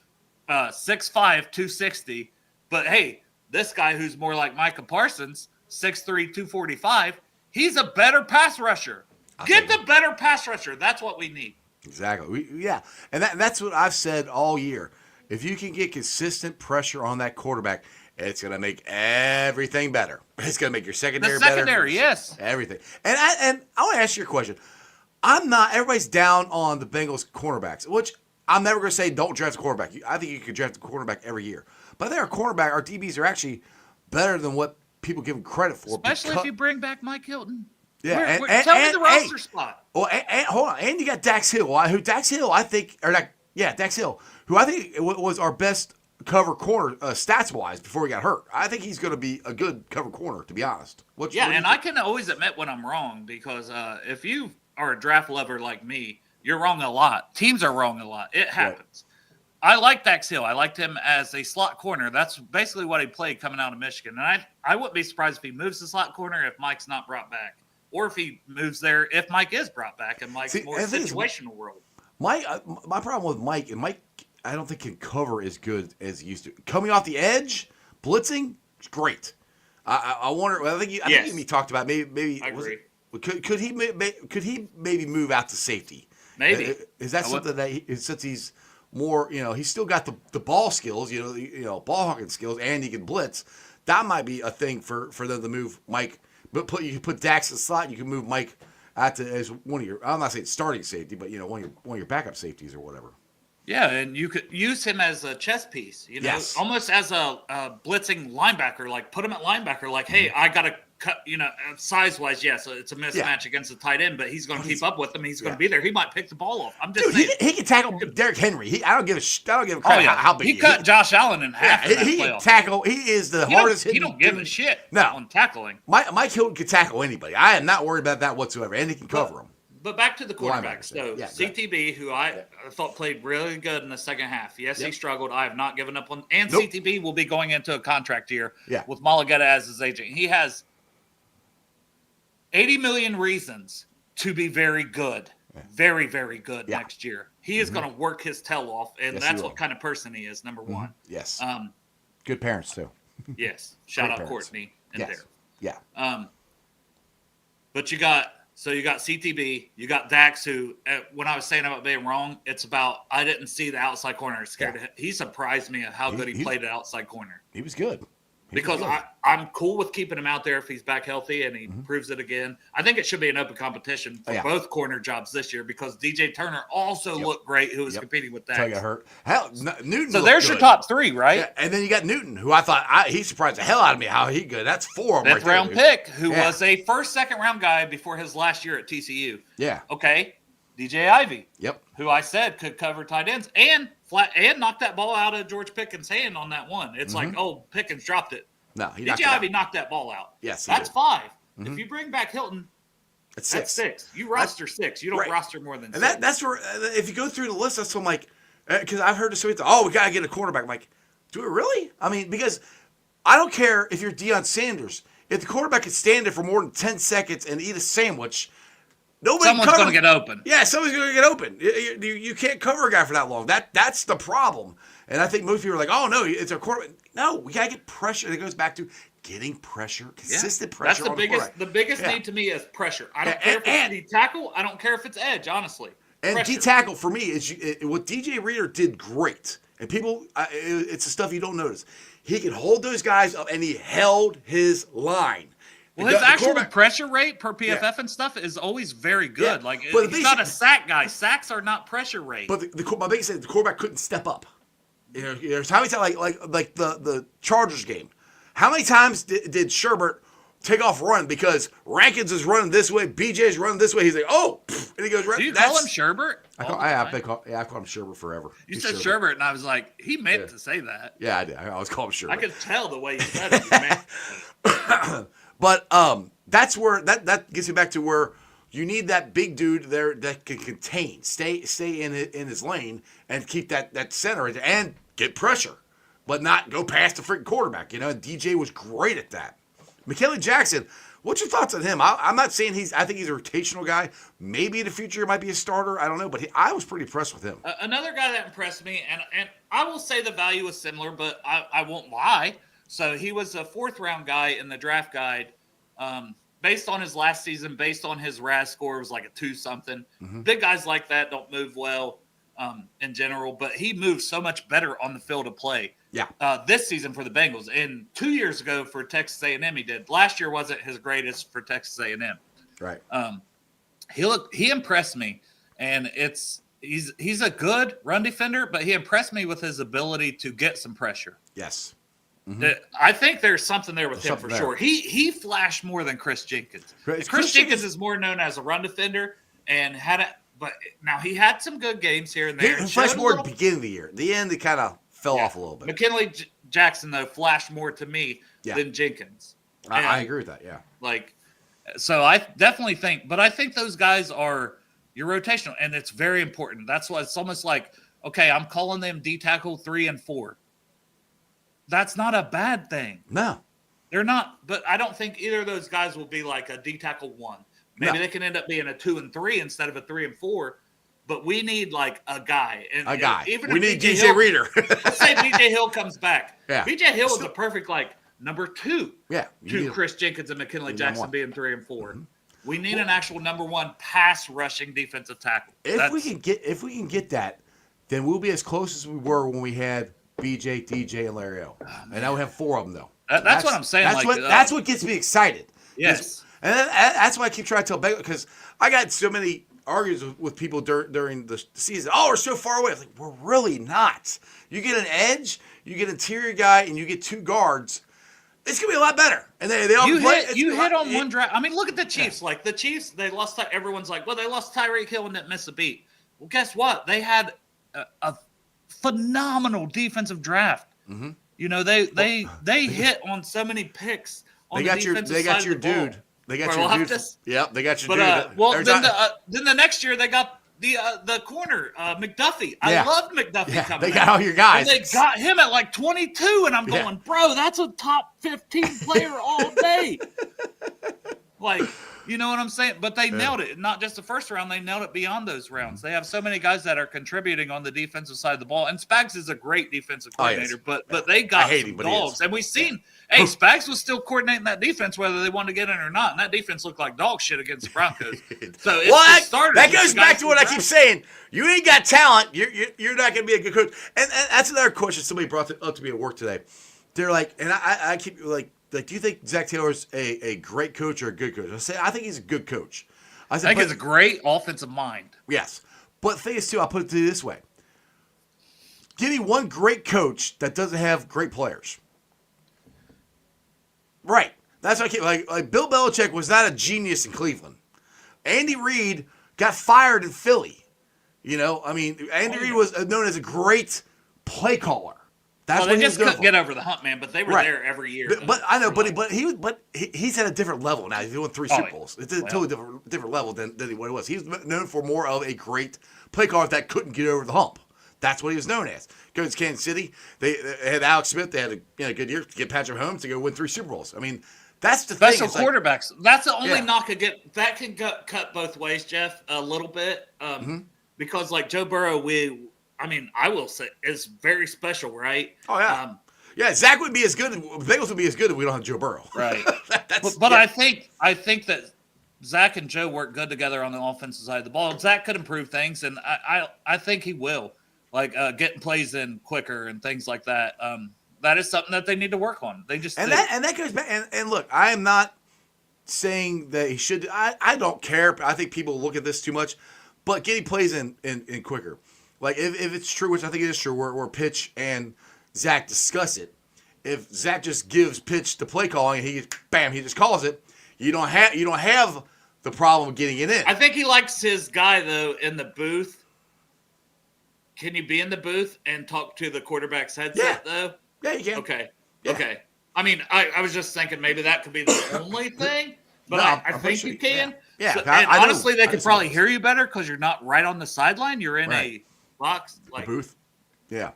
6'5", 260. But hey, this guy who's more like Micah Parsons, 6'3", 245, he's a better pass rusher. Get the better pass rusher. That's what we need. Exactly. And that's what I've said all year. If you can get consistent pressure on that quarterback, it's going to make everything better. It's going to make your secondary better. The secondary, yes. Everything. And I want to ask you a question. Everybody's down on the Bengals cornerbacks, which I'm never going to say don't draft a quarterback. I think you can draft a quarterback every year. But our DBs are actually better than what people give them credit for. Especially if you bring back Mike Hilton. Yeah, tell me the roster spot. Well, and hold on, and you got Dax Hill, Dax Hill, who I think was our best cover corner stats wise before he got hurt. I think he's going to be a good cover corner, to be honest. I can always admit when I'm wrong because if you are a draft lover like me, you're wrong a lot. Teams are wrong a lot. It happens. Right. I like Dax Hill. I liked him as a slot corner. That's basically what he played coming out of Michigan. And I wouldn't be surprised if he moves to slot corner if Mike's not brought back. Or if he moves there, if Mike is brought back in Mike's more situational role. My problem with Mike, I don't think can cover as good as he used to. Coming off the edge, blitzing, it's great. I wonder. I think you talked about maybe. I agree. Could he maybe move out to safety? Maybe. Is that something that since he's more, he's still got the ball skills, ball hawking skills, and he can blitz. That might be a thing for them to move Mike. But you can put Dax in the slot. You can move Mike out as one of your. I'm not saying starting safety, but one of your backup safeties or whatever. Yeah, and you could use him as a chess piece. Almost as a blitzing linebacker. Put him at linebacker. Hey, I got to cut. Size wise, yes, it's a mismatch against the tight end, but he's going to keep up with him. He's going to be there. He might pick the ball off. I'm just saying. He can tackle Derrick Henry. I don't give a crap how big he cut Josh Allen in half. He can tackle. He is the hardest hitting. He don't give a shit on tackling. Mike Hilton can tackle anybody. I am not worried about that whatsoever, and he can cover him. But back to the quarterbacks. So CTB, who I thought played really good in the second half. Yes, he struggled. I have not given up on. And CTB will be going into a contract year with Mulligetta as his agent. He has 80 million reasons to be very good, very, very good next year. He is going to work his tail off, and that's what kind of person he is, number one. Yes. Good parents, too. Yes. Shout out Courtney and Derek. Yeah. But you got CTB, you got Dax, who, when I was saying about being wrong, it's about I didn't see the outside corner. He surprised me at how good he played at outside corner. He was good. because I'm cool with keeping him out there if he's back healthy and he proves it again. I think it should be an open competition for both corner jobs this year because DJ Turner also looked great, who was competing with that. Until he got hurt. Hell, Newton. So there's your top three, right? Yeah, and then you got Newton, who I thought he surprised the hell out of me how he good. That's 4 of them. Fifth round pick, who was a first, second round guy before his last year at TCU. Yeah. Okay. DJ Ivey. Yep. Who I said could cover tight ends and knock that ball out of George Pickens' hand on that one. It's like, Pickens dropped it. No, he DJ Ivey knocked that ball out. Yes, that's 5. If you bring back Hilton, that's 6. You roster 6. You don't roster more than 6. And that's where if you go through the list, that's what I'm like, because I've heard this so we gotta get a quarterback. I'm like, do we really? I mean, because I don't care if you're Deion Sanders. If the quarterback can stand there for more than 10 seconds and eat a sandwich, someone's going to get open. Yeah, someone's going to get open. You can't cover a guy for that long. That's the problem. And I think most people are like, oh, no, it's a quarterback. No, we got to get pressure. It goes back to getting pressure, consistent pressure. That's the biggest need to me is pressure. I don't care if it's D-tackle. I don't care if it's edge, honestly. And D-tackle for me is what DJ Reader did great. And people, it's the stuff you don't notice. He can hold those guys up, and he held his line. Well, his actual pressure rate per PFF and stuff is always very good. Yeah. Like, he's not a sack guy. Sacks are not pressure rate. But my biggest thing is the quarterback couldn't step up. There's how many times, like the Chargers game, how many times did Sherbert take off running because Rankins is running this way, BJ is running this way. He's like, oh, and he goes right. Do you call him Sherbert? I've called him Sherbert forever. You said Sherbert, and I was like, he meant to say that. Yeah, I did. I always call him Sherbert. I could tell the way you said it. Man. But that's where that gets you back to where you need that big dude there that can contain, stay in his lane, and keep that center and get pressure, but not go past the freaking quarterback. You know, DJ was great at that. McKinley Jackson, what's your thoughts on him? I'm not saying I think he's a rotational guy. Maybe in the future he might be a starter. I don't know, but I was pretty impressed with him. Another guy that impressed me, and I will say the value was similar, but I won't lie. So he was a 4th round guy in the draft guide. Based on his last season, based on his RAS score, it was like a 2-something. Big guys like that don't move well in general, but he moves so much better on the field of play. Yeah. This season for the Bengals, and 2 years ago for Texas A&M, he did. Last year wasn't his greatest for Texas A&M. Right. He impressed me, and he's a good run defender, but he impressed me with his ability to get some pressure. Yes. I think there's something there with him for sure. He flashed more than Chris Jenkins. Chris Jenkins is more known as a run defender and but now he had some good games here and there. He flashed more at the beginning of the year. The end, it kind of fell off a little bit. McKinley Jackson, though, flashed more to me than Jenkins. I agree with that, yeah. So I definitely think, but I think those guys are your rotational, and it's very important. That's why it's almost like, okay, I'm calling them D-tackle 3 and 4. That's not a bad thing. No. They're not, but I don't think either of those guys will be like a D-tackle 1. Maybe they can end up being a 2 and 3 instead of a 3 and 4, but we need like a guy. And even we need DJ Reader. Let's say BJ Hill comes back. Yeah. BJ Hill is a perfect number 2 to Chris Jenkins and McKinley Jackson being 3 and 4. We need an actual number 1 pass rushing defensive tackle. If we can get that, then we'll be as close as we were when we had BJ, DJ, and Larry O. And now we have 4 of them, though. That's what I'm saying. That's what gets me excited. Yes. And that's why I keep trying to tell Bengals, because I got so many arguments with people during the season. Oh, we're so far away. I was like, we're really not. You get an edge, you get an interior guy, and you get 2 guards. It's going to be a lot better. And they all play. You hit on one drive. I mean, look at the Chiefs. Like, the Chiefs, they lost. Everyone's like, well, they lost Tyreek Hill and didn't miss a beat. Well, guess what? They had a phenomenal defensive draft. You know, they hit on so many picks on the defensive side of the ball. They got your dude. Yep, they got your dude. Well, then the next year they got the corner, McDuffie. I loved McDuffie coming They got all your guys. And they got him at like 22, and I'm going, bro, that's a top 15 player all day. Like, you know what I'm saying? But they nailed it. Not just the first round, they nailed it beyond those rounds. They have so many guys that are contributing on the defensive side of the ball. And Spags is a great defensive coordinator, but they got some dogs. And we've seen, Spags was still coordinating that defense, whether they wanted to get in or not. And that defense looked like dog shit against the Broncos. So that goes back to what I keep saying. You ain't got talent. You're not going to be a good coach. And that's another question somebody brought up to me at work today. they're like, and I keep like, do you think Zach Taylor's a great coach or a good coach? I think he's a good coach. I think he's a great offensive mind. Yes. But the thing is, too, I'll put it to you this way. Give me one great coach that doesn't have great players. Right. That's what I keep, like Bill Belichick was not a genius in Cleveland. Andy Reid got fired in Philly. You know, I mean, Andy Reid was known as a great play caller. That's well, they just couldn't get over the hump, man. But they were there every year. But I know, but he's at a different level now. He's doing 3 Super Bowls. It's a totally different level than what it was. He was known for more of a great play caller that couldn't get over the hump. That's what he was known as. Goes to Kansas City. They had Alex Smith. They had a good year to get Patrick Mahomes to go win 3 Super Bowls. I mean, that's the thing. Special quarterbacks. That's the only knock against that can cut both ways, Jeff. A little bit, because like Joe Burrow, I will say is very special, right? Oh yeah, yeah. Zach would be as good. Bengals would be as good if we don't have Joe Burrow, right? but I think that Zach and Joe work good together on the offensive side of the ball. Zach could improve things, and I think he will, like getting plays in quicker and things like that. That is something that they need to work on. They just that goes back. And look, I am not saying that he should. I don't care. I think people look at this too much, but getting plays in quicker. Like, if it's true, which I think it is true, where Pitch and Zach discuss it, if Zach just gives Pitch the play calling and he just calls it, you don't have the problem of getting it in. I think he likes his guy, though, in the booth. Can you be in the booth and talk to the quarterback's headset, though? Yeah, you can. Okay. Yeah. Okay. I mean, I was just thinking maybe that could be the only thing, but I think you can. Yeah. So, and honestly, they could probably hear you better because you're not right on the sideline. You're in a box, like a booth. Yeah.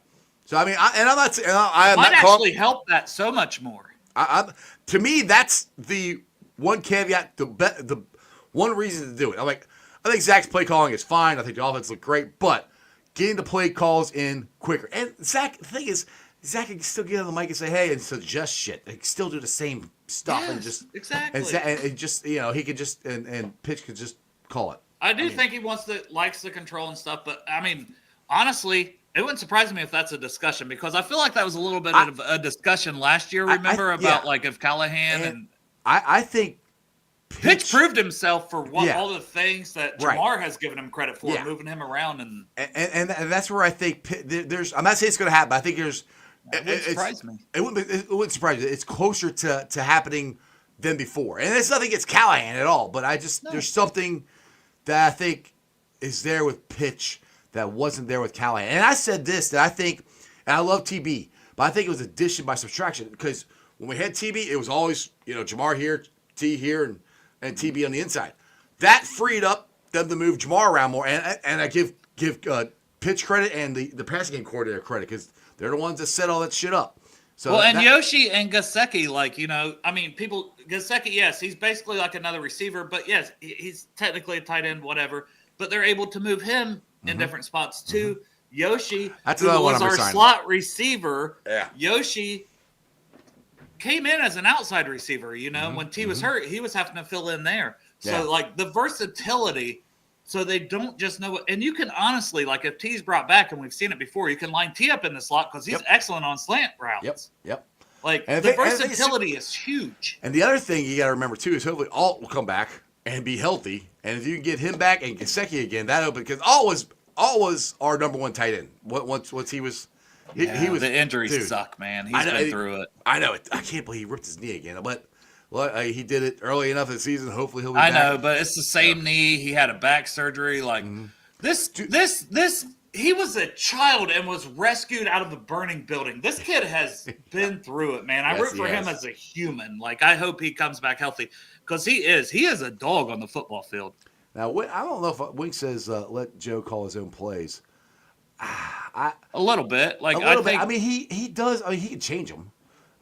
So I mean, I'm not. I might actually help that so much more. To me, that's the one caveat. The one reason to do it. I think Zach's play calling is fine. I think the offense looked great, but getting the play calls in quicker. And Zach, the thing is, Zach can still get on the mic and say, "Hey," and suggest shit. He can still do the same stuff and just exactly. And just he could just and Pitch could just call it. I think he likes the control and stuff, but I mean, honestly, it wouldn't surprise me if that's a discussion because I feel like that was a little bit of a discussion last year. Remember about like if Callahan and I think Pitch proved himself for all the things that Jamar has given him credit for, moving him around and that's where I think there's. I'm not saying it's going to happen. I think there's. It wouldn't surprise me. It wouldn't surprise you. It's closer to happening than before, and it's nothing against Callahan at all. But there's something that I think is there with Pitch that wasn't there with Callahan. And I said this, that I think, and I love TB, but I think it was addition by subtraction because when we had TB, it was always, Jamar here, T here, and TB on the inside. That freed up them to move Jamar around more. And I give Pitch credit and the passing game coordinator credit because they're the ones that set all that shit up. So Yoshi and Gesicki, Gesicki, yes, he's basically like another receiver, but yes, he's technically a tight end, whatever. But they're able to move him in different spots too. Yoshi, that's who was our signing. slot receiver. Yeah. Yoshi came in as an outside receiver. When T was hurt, he was having to fill in there. So like the versatility. So they don't just know what, and you can honestly, like if T's brought back, and we've seen it before, you can line T up in the slot because he's excellent on slant routes. Yep. Like the versatility is huge. And the other thing you got to remember too is hopefully Alt will come back and be healthy, and if you can get him back and Gesicki again, that open because Alt was our number one tight end. Once he was, he was the injuries suck, man. He's been through it. I know it. I can't believe he ripped his knee again, but. Well, he did it early enough in the season. Hopefully he'll be back. I know, but it's the same knee. He had a back surgery. Like this, he was a child and was rescued out of a burning building. This kid has been through it, man. I root for him as a human. Like, I hope he comes back healthy because he is a dog on the football field. Now, I don't know if Wink says let Joe call his own plays. A little bit. Like, I think. I mean, he does. I mean, he can change them.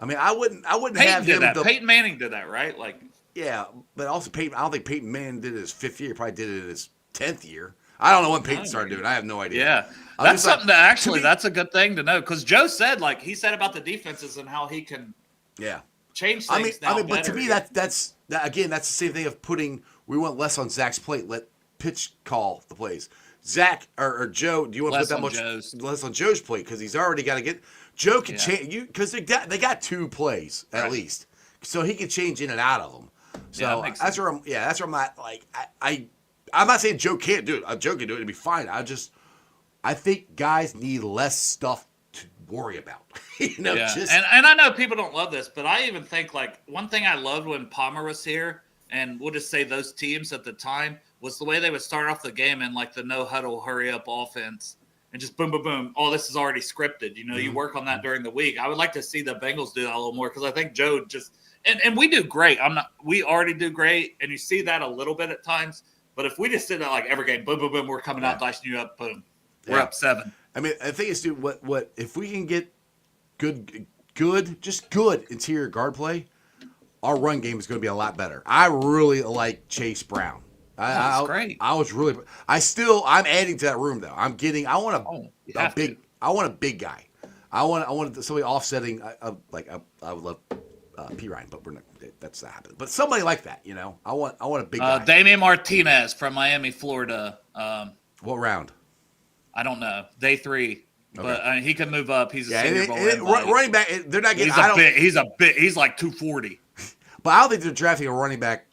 I mean, I wouldn't have him. Peyton Manning did that, right? Like, yeah, but also Peyton. I don't think Peyton Manning did it his 5th year. He probably did it in his 10th year. I don't know when Peyton started doing it. I have no idea. Yeah, that's something that's a good thing to know because Joe said, he said about the defenses and how he can, change things. But to me, that's the same thing of putting. We want less on Zach's plate. Let Pitch call the plays. Zach or Joe, do you want to put that much less on Joe's plate because he's already got to get. Joe can change you because they got 2 plays at least, so he can change in and out of them. So that's where I'm not like I'm not saying Joe can't do it. Joe can do it; it'd be fine. I think guys need less stuff to worry about. And I know people don't love this, but I even think like one thing I loved when Palmer was here, and we'll just say those teams at the time, was the way they would start off the game in like the no huddle, hurry up offense. And just boom, boom, boom. Oh, this is already scripted. You work on that during the week. I would like to see the Bengals do that a little more because I think Joe just and we do great. We already do great, and you see that a little bit at times. But if we just did that like every game, boom, boom, boom, we're coming out, dicing you up, boom, we're up 7. I mean, I think it's dude. What if we can get good interior guard play? Our run game is going to be a lot better. I really like Chase Brown. That's great. I'm adding to that room though. I want a big guy. I want somebody offsetting. I would love P. Ryan, but we're not. That's not happening. But somebody like that, I want a big guy. Damian Martinez from Miami, Florida. What round? I don't know. Day 3. Okay. But he can move up. He's a Senior Bowl running back. They're not getting. He's like 240. But I don't think they're drafting a running back.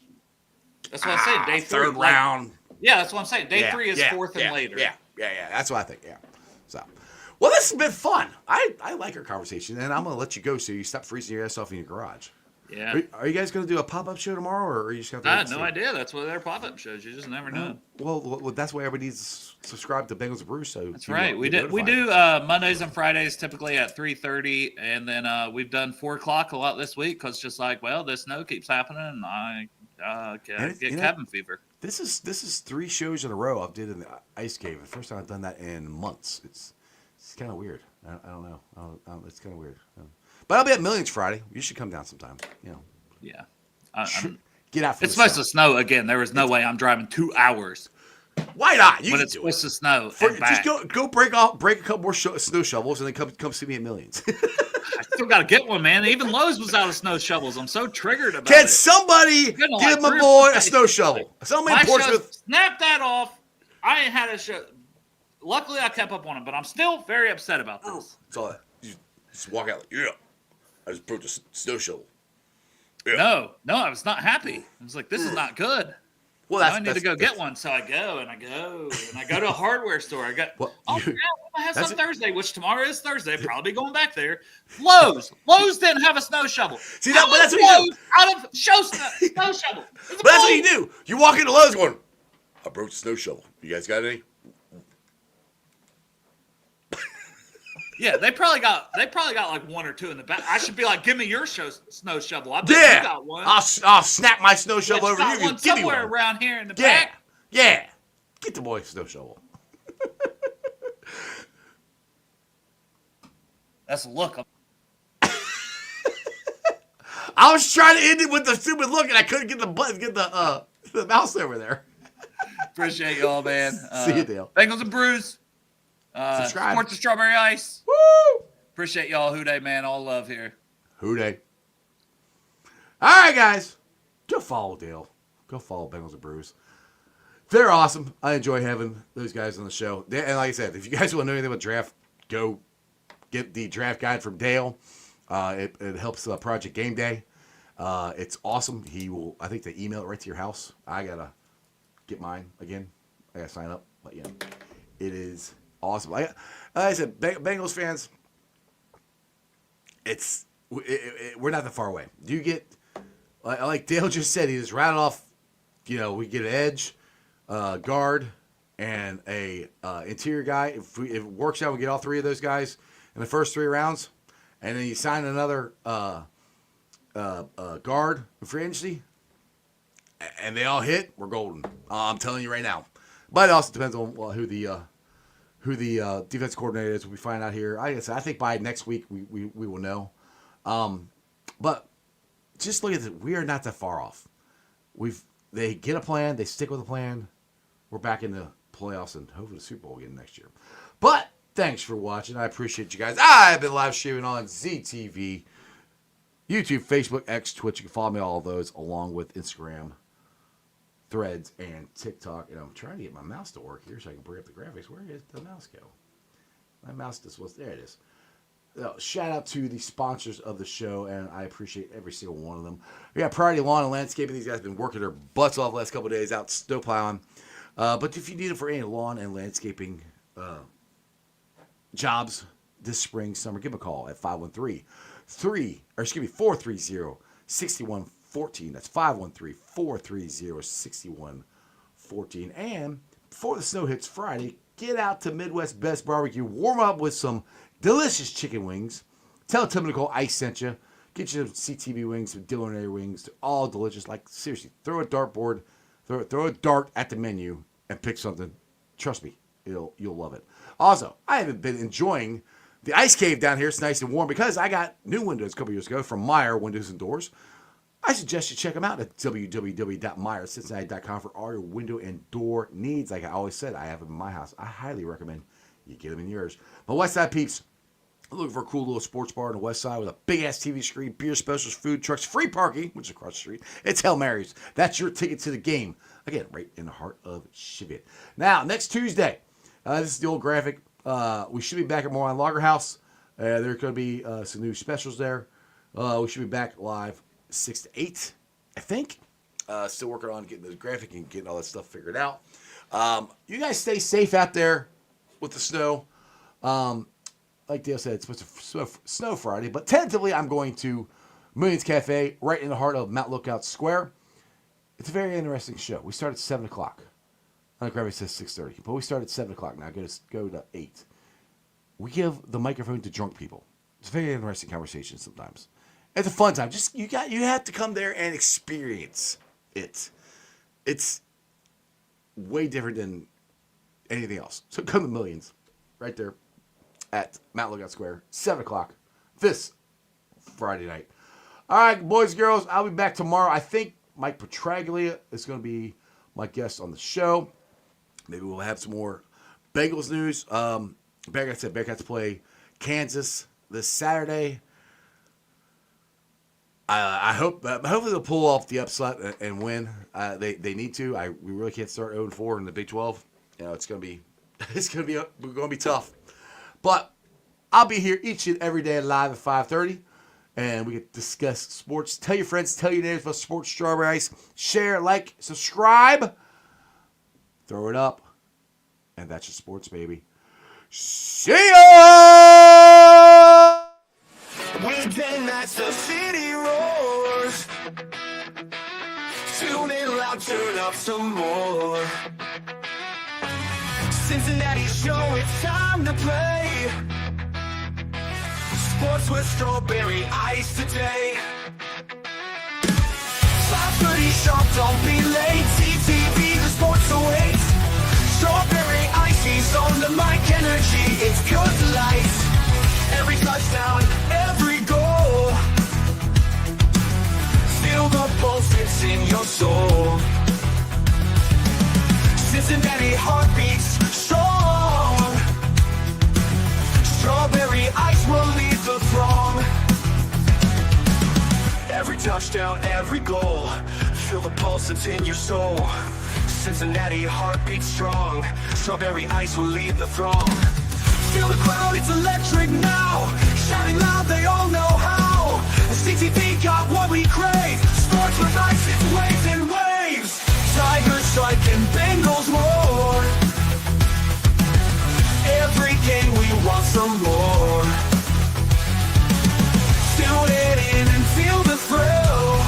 That's what I'm saying. Day 3, 3rd round. Yeah, that's what I'm saying. Day 3 is 4th and later. Yeah. That's what I think. Yeah. So, well, this has been fun. I like our conversation, and I'm going to let you go so you stop freezing your ass off in your garage. Yeah. Are you guys going to do a pop-up show tomorrow, or are you just going to? I had no idea. That's what they're pop-up shows. You just never know. Well, that's why everybody needs to subscribe to Bengals and Brews. So that's right. We do Mondays and Fridays typically at 3:30, and then we've done 4 o'clock a lot this week because just like the snow keeps happening, and I get cabin fever. This is 3 shows in a row I've did in the ice cave. The first time I've done that in months. It's kind of weird. I don't know. It's kind of weird. But I'll be at Millions Friday. You should come down sometime. Yeah. Get out. It's supposed to snow again. There was no way I'm driving 2 hours. Why not? When it's supposed to snow. Just go break a couple more snow shovels and then come see me at Millions. I still got to get one, man. Even Lowe's was out of snow shovels. I'm so triggered about it. Can somebody give my boy a snow shovel? Somebody in Portsmouth. Snap that off. I ain't had a show. Luckily, I kept up on it, but I'm still very upset about this. It's all that. You just walk out like, I just broke the snow shovel. Yeah. No, I was not happy. I was like, this is not good. Well, I need to go get one. So I go to a hardware store. I have some Thursday, which tomorrow is Thursday. Probably going back there. Lowe's didn't have a snow shovel. See that? But that's what you do. Out of snow shovel. But that's what you do. You walk into Lowe's going, I broke the snow shovel. You guys got any? Yeah, they probably got like 1 or 2 in the back. I should be like, give me your snow shovel. I bet you got one. I'll snap my snow shovel over you. One give me somewhere one around here in the back. Yeah. Get the boy a snow shovel. That's a look. I was trying to end it with the stupid look, and I couldn't get the mouse over there. Appreciate y'all, man. See you, Dale. Bengals and Brews. Subscribe. Sports and Strawberry Ice. Woo! Appreciate y'all. Hooday, man. All love here. Hooday. All right, guys. Go follow Dale. Go follow Bengals and Brews. They're awesome. I enjoy having those guys on the show. And like I said, if you guys want to know anything about draft, go get the draft guide from Dale. It helps Project Game Day. It's awesome. I think they email it right to your house. I got to get mine again. I got to sign up. But yeah, it is awesome. Like I said, Bengals fans, we're not that far away. Do you get, like Dale just said, he just rattled off, we get an edge, guard, and a interior guy. If it works out, we get all 3 of those guys in the first 3 rounds, and then you sign another guard in free agency, and they all hit, we're golden. I'm telling you right now. But it also depends on who the defense coordinator is. We find out here. I think by next week we will know. But just look at it. We are not that far off. They get a plan. They stick with the plan. We're back in the playoffs and hopefully the Super Bowl again next year. But thanks for watching. I appreciate you guys. I've been live streaming on ZTV, YouTube, Facebook, X, Twitch. You can follow me all of those along with Instagram, Threads, and TikTok. And I'm trying to get my mouse to work here so I can bring up the graphics. Where did the mouse go? My mouse just was there. It is. shout out to the sponsors of the show, and I appreciate every single one of them. We got Priority Lawn and Landscaping. These guys have been working their butts off the last couple of days out snow plowing. But if you need it for any lawn and landscaping jobs this spring, summer, give them a call at 430-6114. That's 513-430-6114. And before the snow hits Friday, get out to Midwest Best Barbecue. Warm up with some delicious chicken wings. Tell Tim Nicole I sent you. Get you some CTV wings, some Dillionaire wings. They're all delicious. Like, seriously, throw a dartboard, throw a dart at the menu and pick something. Trust me, you'll love it. Also, I haven't been enjoying the ice cave down here. It's nice and warm because I got new windows a couple years ago from Meyer Windows and Doors. I suggest you check them out at www.meyercincinnati.com for all your window and door needs. Like I always said, I have them in my house. I highly recommend you get them in yours. My West Side peeps, I'm looking for a cool little sports bar on the West Side with a big-ass TV screen, beer specials, food trucks, free parking, which is across the street. It's Hail Marys. That's your ticket to the game. Again, right in the heart of Cheviot. Now, next Tuesday, this is the old graphic. We should be back at Moron Lager House. There's going to be some new specials there. We should be back live 6 to 8, I think. Still working on getting the graphic and getting all that stuff figured out. You guys stay safe out there with the snow. Like Dale said, it's supposed to snow Friday, but tentatively I'm going to Millions Cafe right in the heart of Mount Lookout Square. It's a very interesting show. We start at 7 o'clock. On the graphic it says 6:30, but we start at 7 o'clock now. Go to 8. We give the microphone to drunk people. It's a very interesting conversation sometimes. It's a fun time. You have to come there and experience it. It's way different than anything else. So come to Millions, right there at Mount Lookout Square, 7 o'clock this Friday night. All right, boys and girls, I'll be back tomorrow. I think Mike Petraglia is going to be my guest on the show. Maybe we'll have some more Bengals news. Bearcats play Kansas this Saturday. Hopefully they'll pull off the upset and win. They need to. We really can't start 0-4 in the Big 12. It's going to be tough. But I'll be here each and every day live at 5:30, and we can discuss sports. Tell your friends, tell your neighbors about Sports Strawberry Ice. Share, like, subscribe. Throw it up. And that's your sports, baby. See ya! Weekend nights, the city roars. Tune in loud, turn up some more. Cincinnati show, it's time to play. Sports with Strawberry Ice today. 5:30 sharp, don't be late. CTV, the sports awaits. Strawberry Ice, he's on the mic, energy, it's pure delight. Every touchdown, every goal. Feel the pulse, it's in your soul. Cincinnati heartbeats strong. Strawberry Ice will lead the throng. Every touchdown, every goal. Feel the pulse, it's in your soul. Cincinnati heartbeats strong. Strawberry Ice will lead the throng. Feel the crowd, it's electric now. Shouting loud, they all know how. The CTV got what we crave. Sports with ice, it's waves and waves. Tigers strike and Bengals roar. Every game we want some more. Tune it in and feel the thrill.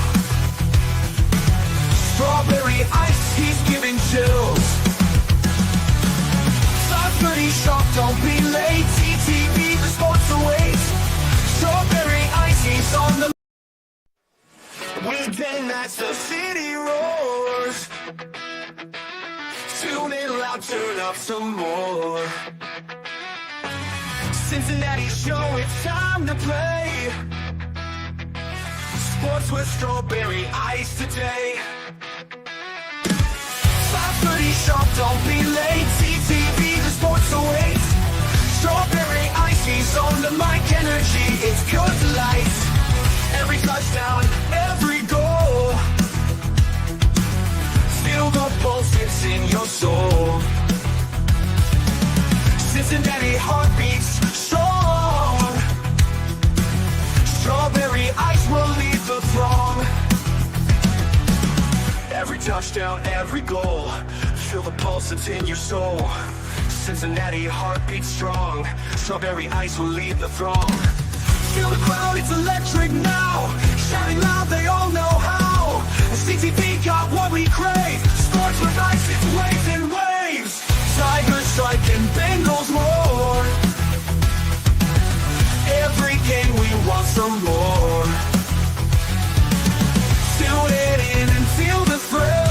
Strawberry Ice, he's giving chills. 5:30 sharp, don't be late. TTV, the sports awaits. Strawberry Ice, he's on the weekend nights, the city roars. Tune in loud, turn up some more. Cincinnati show, it's time to play. Sports with Strawberry Ice today. 5:30 sharp, don't be late. CTV, the sports awaits. Strawberry Ice, he's on the mic, energy, it's pure delight. Every touchdown, every goal. Feel the pulse, it's in your soul. Cincinnati heartbeats strong. touchdown, every goal. Feel the pulse that's in your soul. Cincinnati heartbeat strong. Strawberry ice will lead the throng. Feel the crowd, it's electric now. Shouting loud, they all know how. CTV got what we crave. Sports with ice, it's waves and waves. Tigers strike and Bengals roar. Every game we want some more. Tune it in and feel the thrill.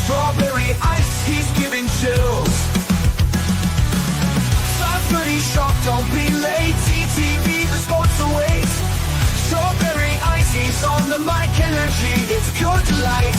Strawberry ice, he's giving chills. 5:30 sharp, don't be late. TTV, the sports awaits. Strawberry ice, he's on the mic, energy, it's pure delight.